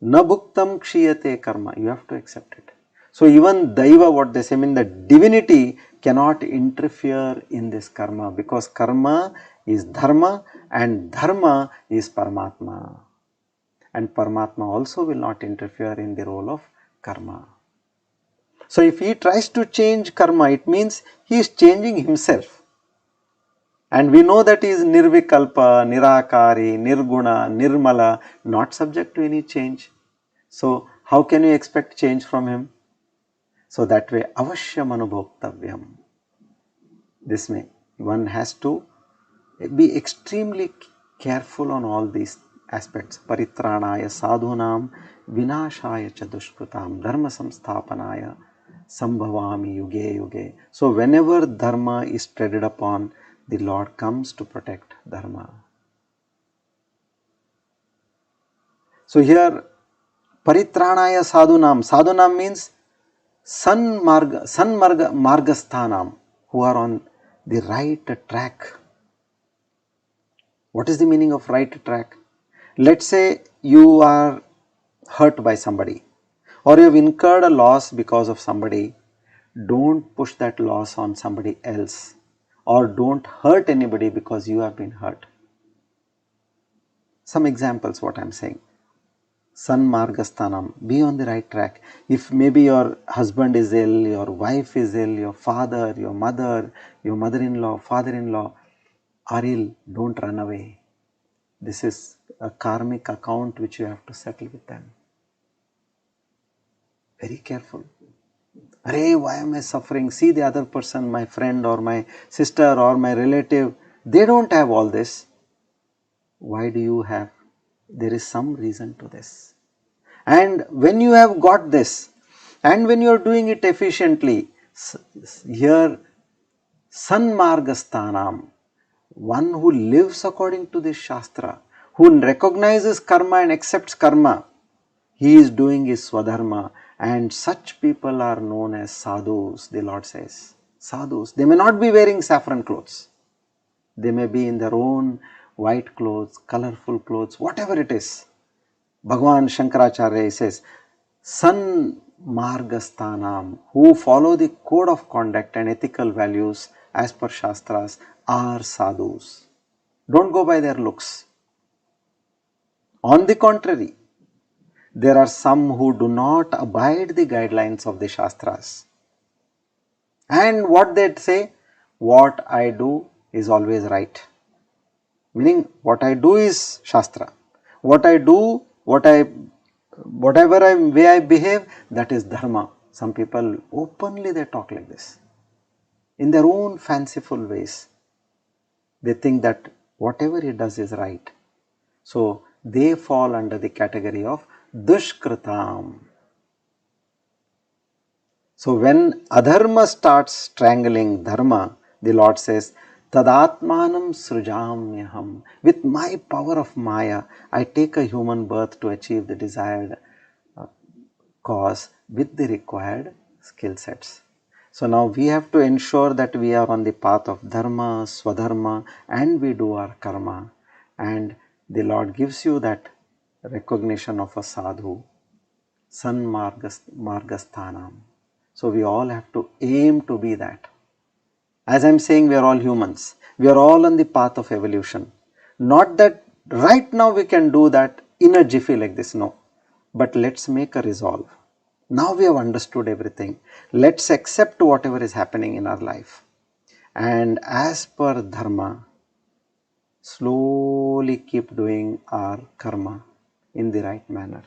bhuktam kshiyate karma, you have to accept it. So even Daiva, what they say, mean that divinity cannot interfere in this karma because karma is Dharma and Dharma is Paramatma. And Paramatma also will not interfere in the role of karma. So if he tries to change karma, it means he is changing himself. And we know that he is nirvikalpa, nirakari, nirguna, nirmala, not subject to any change. So how can you expect change from him? So that way, avashyam anubhoktavyam. This may, one has to be extremely careful on all these aspects. Paritranaya sadhunam vinashaya cha dushkrutam dharma samsthapanaya sambhavami yuge yuge. So whenever dharma is treaded upon, the Lord comes to protect dharma. So here paritranaya sadhunam, sadhunam means margasthanam, who are on the right track. What is the meaning of right track? Let's say you are hurt by somebody, or you have incurred a loss because of somebody. Don't push that loss on somebody else, or don't hurt anybody because you have been hurt. Some examples what I am saying. Sanmargasthanam, be on the right track. If maybe your husband is ill, your wife is ill, your father, your mother-in-law, father-in-law are ill, don't run away. This is a karmic account which you have to settle with them. Very careful. Arey, why am I suffering? See the other person, my friend or my sister or my relative, they don't have all this. Why do you have? There is some reason to this. And when you have got this, and when you are doing it efficiently, here Sanmargasthanam, one who lives according to this Shastra, who recognizes karma and accepts karma, he is doing his swadharma, and such people are known as sadhus, the Lord says. Sadhus, they may not be wearing saffron clothes, they may be in their own white clothes, colorful clothes, whatever it is. Bhagavan Shankaracharya says, San Margasthanam, who follow the code of conduct and ethical values as per Shastras, are sadhus. Don't go by their looks. On the contrary, there are some who do not abide the guidelines of the Shastras. And what they say, what I do is always right. Meaning, what I do is Shastra. What I do, whatever way I behave, that is Dharma. Some people openly they talk like this. In their own fanciful ways, they think that whatever he does is right. So, they fall under the category of dushkrutam. So, when adharma starts strangling dharma, the Lord says, Tadatmanam srujamyaham. With my power of Maya, I take a human birth to achieve the desired cause with the required skill sets. So now we have to ensure that we are on the path of dharma, swadharma, and we do our karma. And the Lord gives you that recognition of a sadhu, Sanmargasthanam. So we all have to aim to be that. As I am saying, we are all humans. We are all on the path of evolution. Not that right now we can do that in a jiffy like this, no. But let's make a resolve. Now we have understood everything. Let's accept whatever is happening in our life. And as per dharma, slowly keep doing our karma in the right manner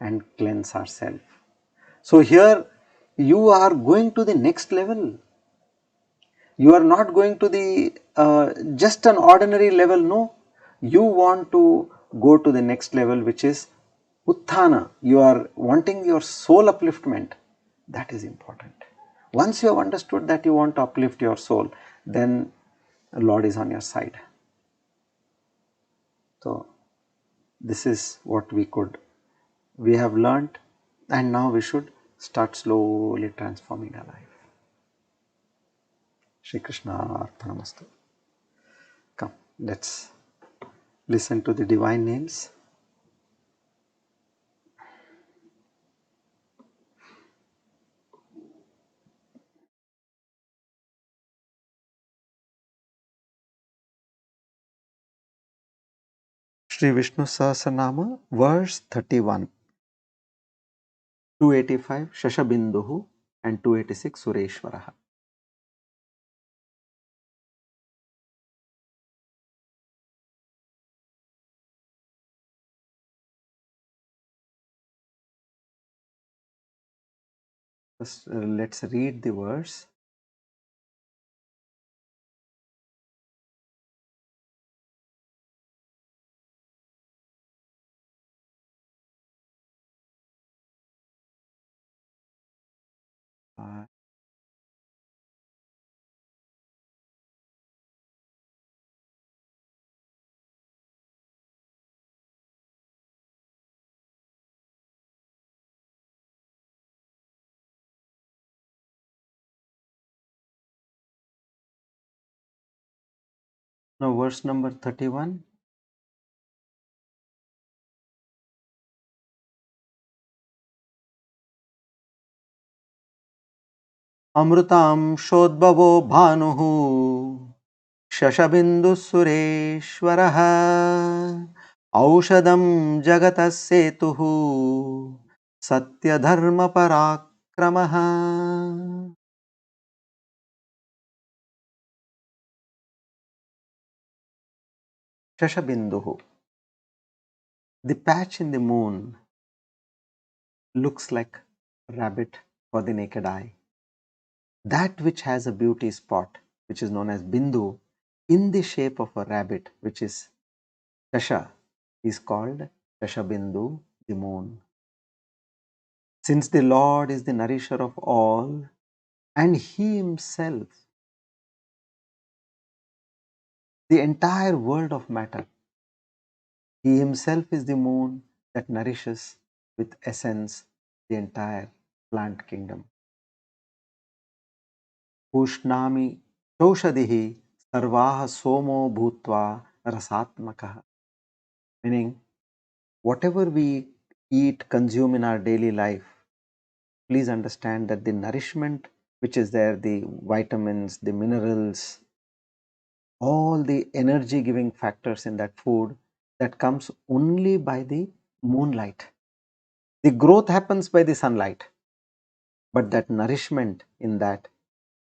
and cleanse ourselves. So here you are going to the next level. You are not going to the just an ordinary level, no. You want to go to the next level, which is Utthana. You are wanting your soul upliftment. That is important. Once you have understood that you want to uplift your soul, then the Lord is on your side. So this is what we have learnt, and now we should start slowly transforming our life. Shri Krishna Arpanamastu. Come, let's listen to the divine names. Shri Vishnu Sahasranama, verse 31. 285, Shashabinduhu. and 286 Sureshwaraha. First, let's read the verse. Now verse number 31. Amrutam shodbhavo bhanuhu shashabindu sureshwaraha aushadam jagatas setuhu satya dharma parakramaha. Shashabinduhu. The patch in the moon looks like a rabbit for the naked eye. That which has a beauty spot, which is known as Bindu, in the shape of a rabbit, which is Shasha, is called Shashabindu, the moon. Since the Lord is the nourisher of all, and He Himself, the entire world of matter, He Himself is the moon that nourishes with essence the entire plant kingdom. Ushnami Chaushadihi Sarvaha Somo Bhutva Rasatmakaha. Meaning, whatever we eat, consume in our daily life, please understand that the nourishment which is there, the vitamins, the minerals, all the energy giving factors in that food, that comes only by the moonlight. The growth happens by the sunlight, but that nourishment in that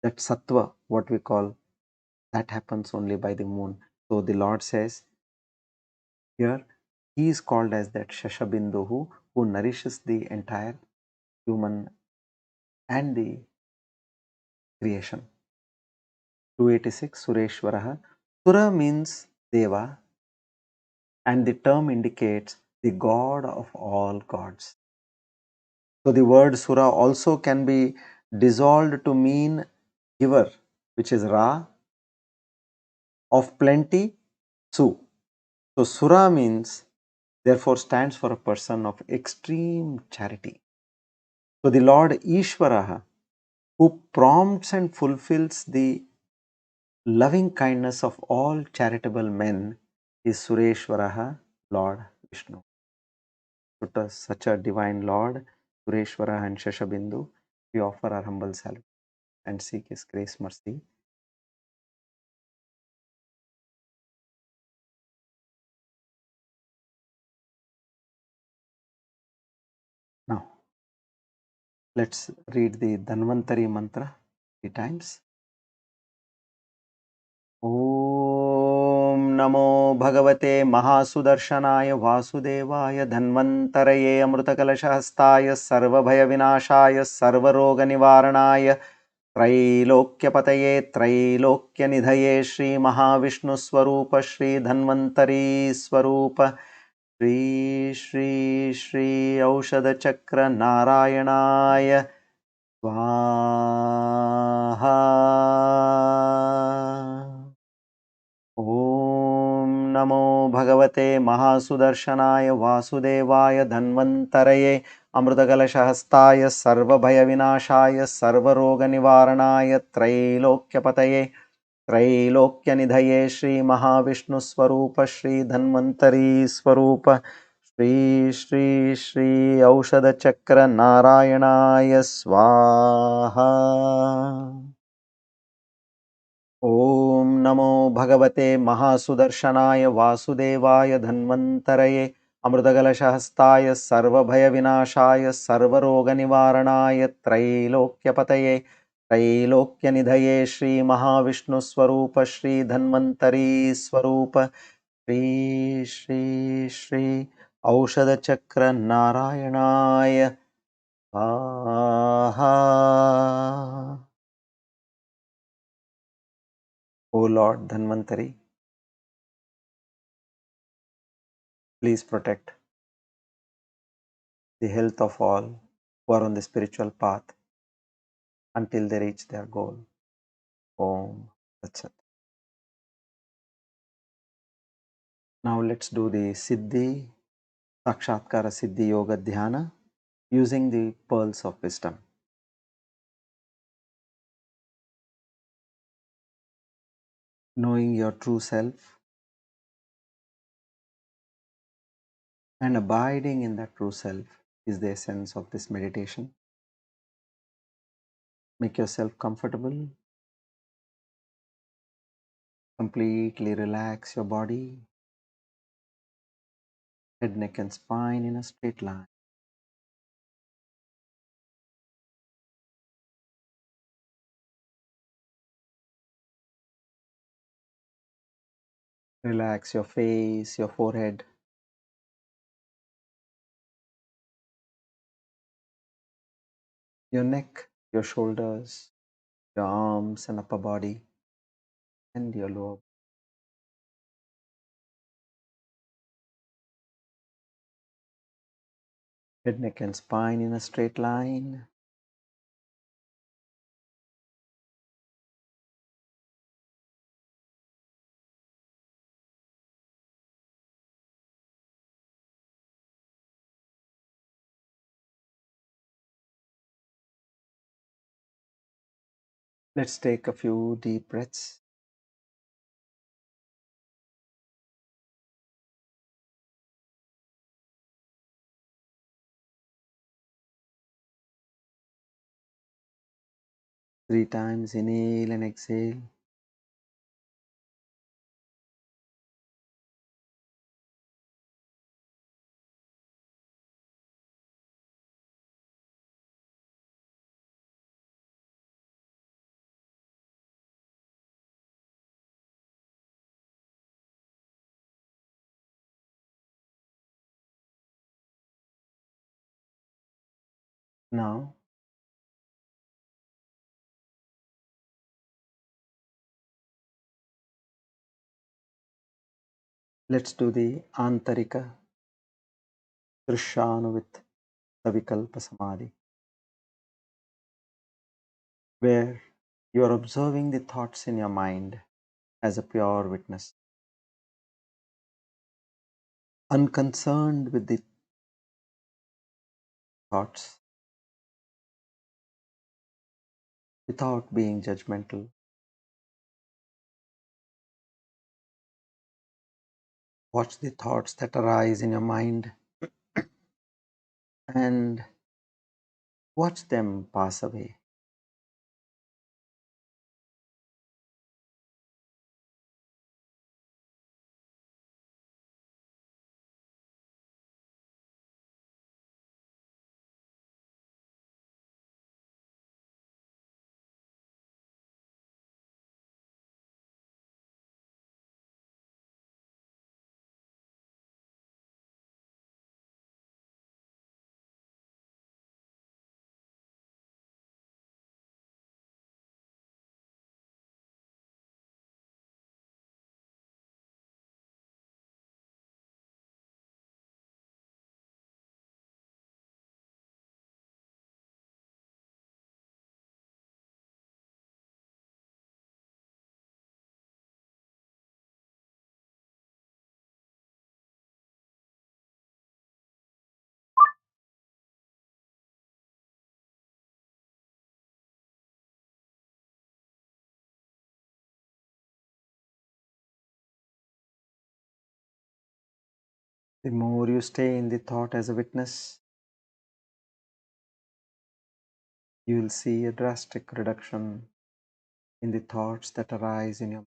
sattva, what we call, that happens only by the moon. So the Lord says here, He is called as that Shashabinduhu, who nourishes the entire human and the creation. 286 Sureshwaraha. Sura means Deva, and the term indicates the God of all gods. So the word Sura also can be dissolved to mean giver, which is Ra, of plenty, Su. So Sura means, therefore, stands for a person of extreme charity. So the Lord Ishvaraha, who prompts and fulfills the loving kindness of all charitable men, is Sureshwaraha, Lord Vishnu. To such a divine Lord, Sureshwara and Shashabindu, we offer our humble salute and seek His grace, mercy. Now, let's read the Dhanvantari mantra 3 times. Om Namo Bhagavate Mahasudarshanaaya Vasudevaya Dhanvantaraye Amrutakalashahastaya Sarvabhaya Vinashaya Sarvaroga Nivaranaya Trailokyapataye Trailokyanidaye Shri Mahavishnu Swarupa Shri Dhanvantari Swarupa Shri Shri Shri Aushadha Chakra Narayanaya Swaha. Om Namo Bhagavate Mahasudarshanaaya Vasudevaya Dhanvantaraye Amrutakalashahastaya Sarvabhaya Vinashaya Sarvaroga Nivaranaya Trailokyapataye Trailokyanidaye Shri Mahavishnu Swarupa Shri Dhanvantari Swarupa Shri Shri Shri Aushadha Chakra Narayanaya Swaha. Om Namo Bhagavate Mahasudarshanaaya Vasudevaya Dhanvantaraye अमृतकलशहस्ताय सर्वभयविनाशाय सर्वरोगनिवारणाय त्रैलोक्यपतये त्रैलोक्यनिधये श्रीमहाविष्णुस्वरूप श्रीधन्वन्तरी स्वरूप श्री श्री श्री औषधचक्र नारायणाय स्वाहा. O Lord Dhanvantari, please protect the health of all who are on the spiritual path until they reach their goal. Om Tat Sat. Now let's do the Siddhi, Sakshatkara Siddhi Yoga Dhyana using the pearls of wisdom. Knowing your true self and abiding in that true self is the essence of this meditation. Make yourself comfortable. Completely relax your body, head, neck and spine in a straight line. Relax your face, your forehead, your neck, your shoulders, your arms and upper body, and your lower. Head, neck and spine in a straight line. Let's take a few deep breaths. Three times inhale and exhale. Now, let's do the Antarika Drishanuvit Savikalpa Samadhi, where you are observing the thoughts in your mind as a pure witness, unconcerned with the thoughts, without being judgmental. Watch the thoughts that arise in your mind and watch them pass away. The more you stay in the thought as a witness, you will see a drastic reduction in the thoughts that arise in your mind.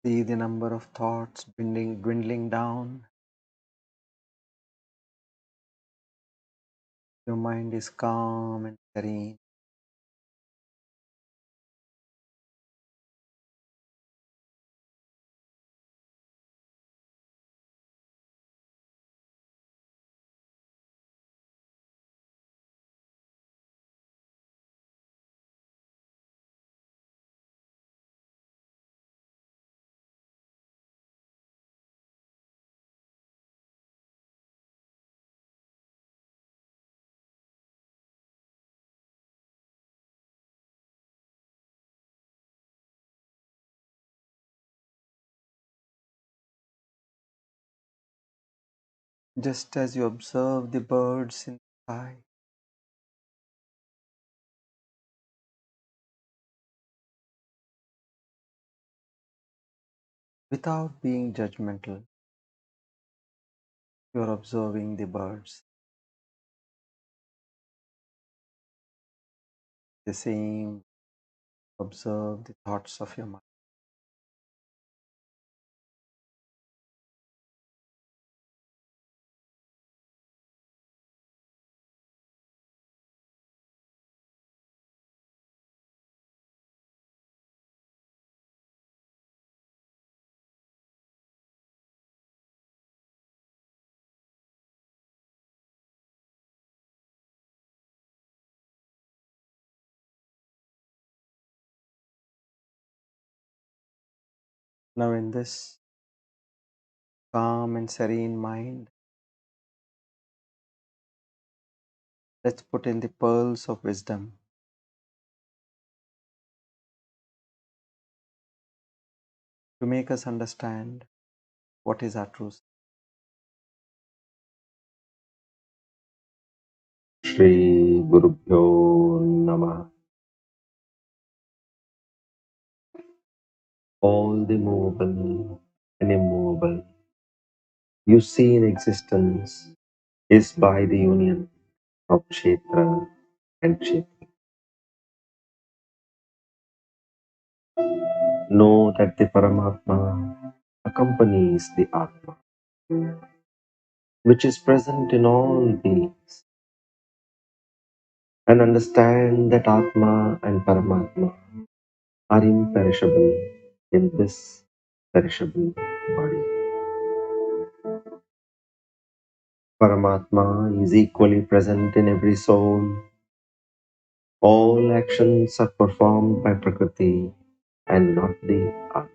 See the number of thoughts dwindling down. Your mind is calm and serene. Just as you observe the birds in the sky, without being judgmental, you are observing the birds. The same, observe the thoughts of your mind. Now, in this calm and serene mind, let's put in the pearls of wisdom to make us understand what is our truth. Shri Gurubhyo Namah. All the movable and immovable you see in existence is by the union of Kshetra and Kshetra. Know that the Paramatma accompanies the Atma, which is present in all beings, and understand that Atma and Paramatma are imperishable in this perishable body. Paramatma is equally present in every soul. All actions are performed by Prakriti and not the Atma.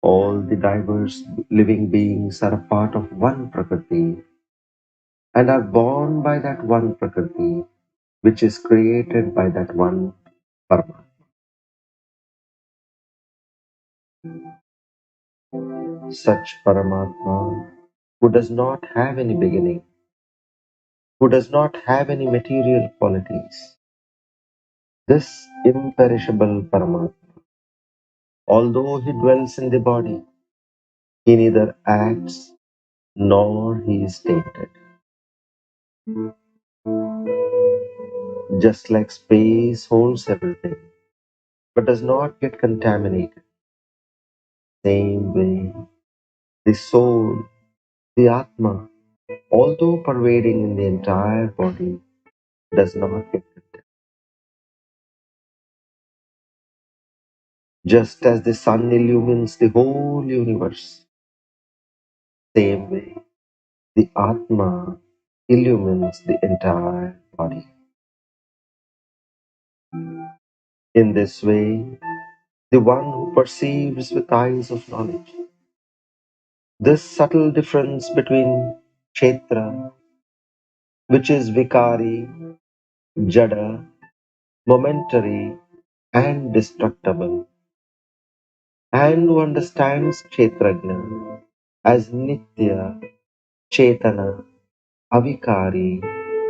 All the diverse living beings are a part of one Prakriti and are born by that one Prakriti, which is created by that one Paramatma. Such Paramatma, who does not have any beginning, who does not have any material qualities, this imperishable Paramatma, although he dwells in the body, he neither acts nor he is tainted. Just like space holds everything, but does not get contaminated, same way, the soul, the Atma, although pervading in the entire body, does not get contaminated. Just as the sun illumines the whole universe, same way, the Atma illumines the entire body. In this way, the one who perceives with eyes of knowledge this subtle difference between Kshetra, which is Vikari, Jada, momentary, and destructible, and who understands Kshetrajna as Nitya, Chetana, Avikari,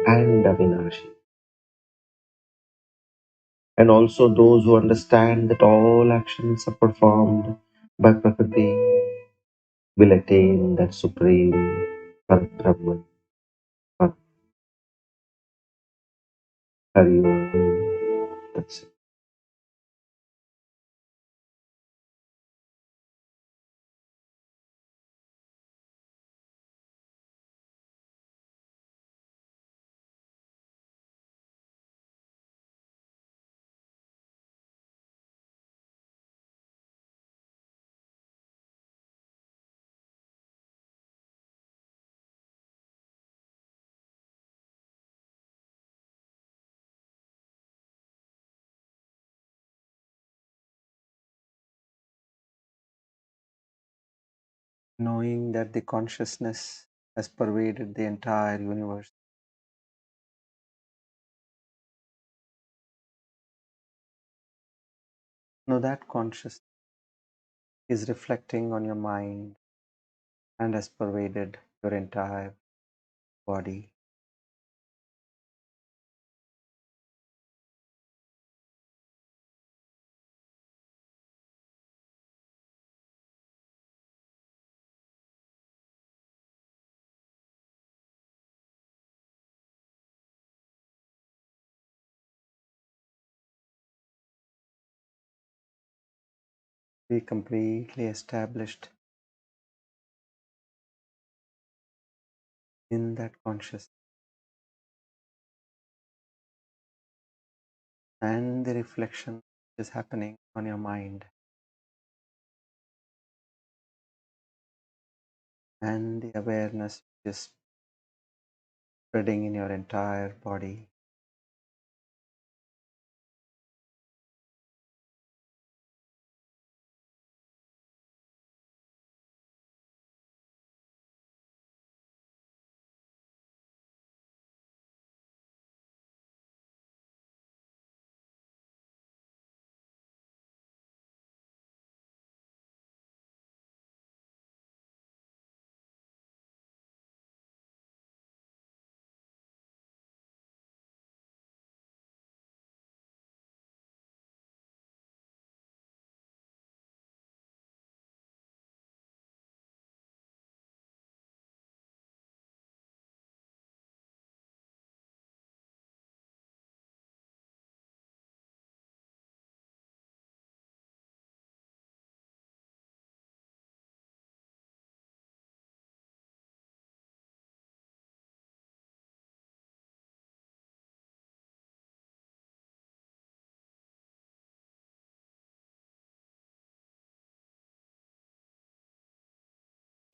and Avinashi. And also those who understand that all actions are performed by Prakriti will attain that supreme Parabrahman. Hari Om. That's it. knowing that the consciousness has pervaded the entire universe. Know that consciousness is reflecting on your mind and has pervaded your entire body. Be completely established in that consciousness and the reflection is happening on your mind and the awareness is spreading in your entire body.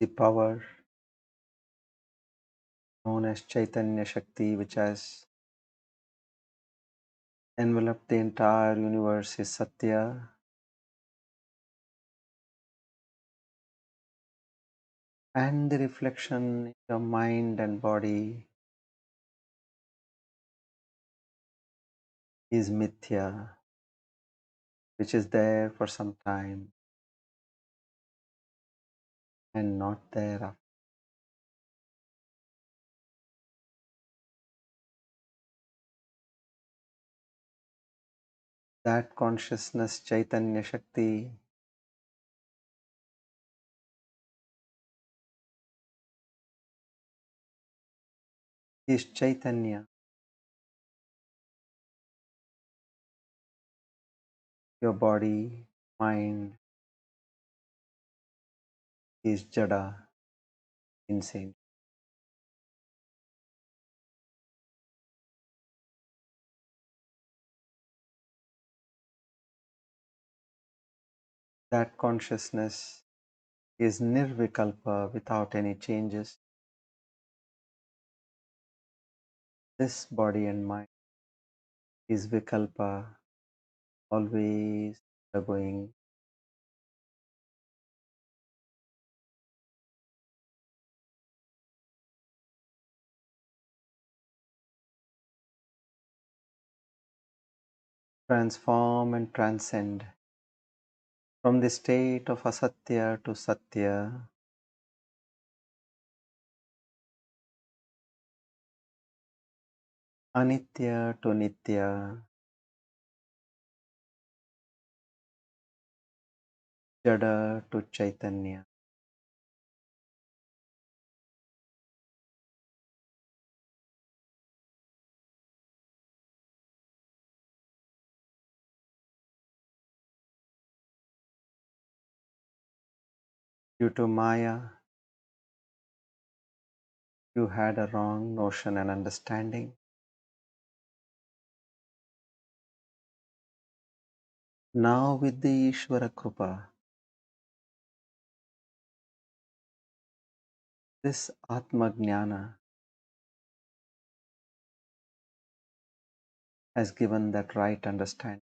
The power known as Chaitanya Shakti, which has enveloped the entire universe, is Satya, and the reflection in your mind and body is Mithya, which is there for some time and not there after. That consciousness, Chaitanya Shakti, is Chaitanya. Your body, mind is Jada, insane. That consciousness is Nirvikalpa, without any changes. This body and mind is Vikalpa, always undergoing. Transform and transcend from the state of Asatya to Satya, Anitya to Nitya, Jada to Chaitanya. Due to Maya, you had a wrong notion and understanding. Now with the Ishvara Krupa, this Atma Gnana has given that right understanding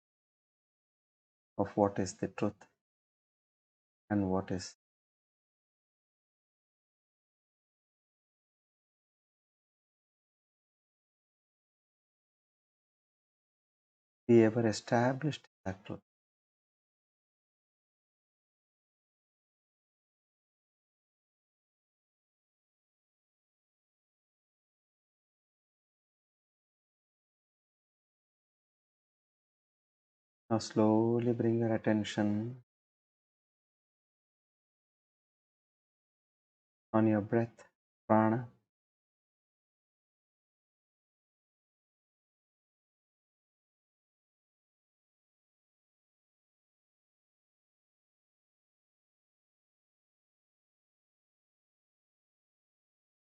of what is the truth and what is be ever established in that truth. Now slowly bring your attention on your breath, prana.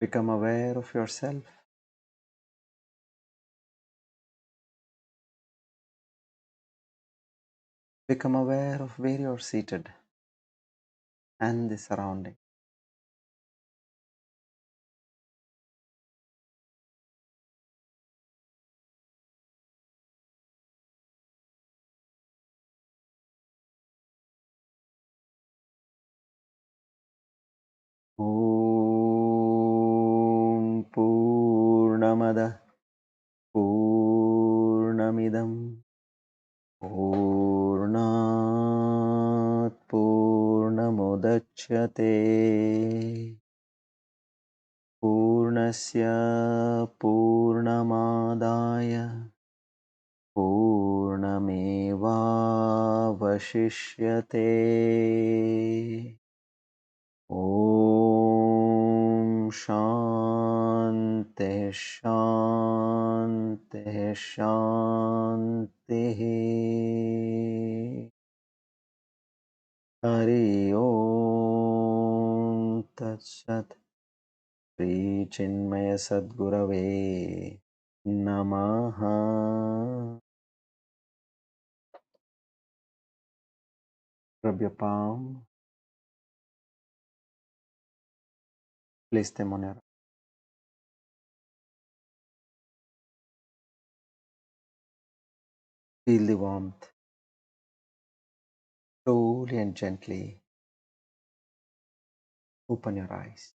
Become aware of yourself. Become aware of where you are seated and the surrounding. Om Purnamada Purnamidam Purnat Purnamudachyate Purnasya Purnamadaya Purnamevavashishyate. Om Shanti Shanti Shanti. Hari Om Tat Sat. Shri Chinmaya Sadgurave Namaha. Rub your palm, place them on your. Feel the warmth. Slowly and gently open your eyes.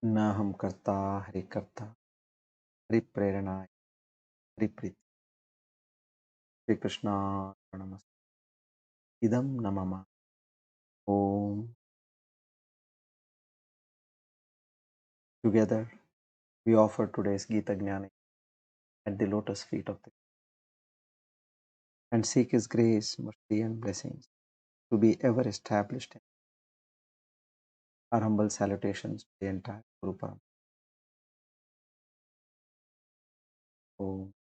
Naham karta hari karta hari prerana hari priti. Shri Krishna Namaste. Idam namama. Om. Together we offer today's Gita Gnana at the lotus feet of the and seek His grace, mercy and blessings to be ever established in our humble salutations to the entire Guru Param. Om.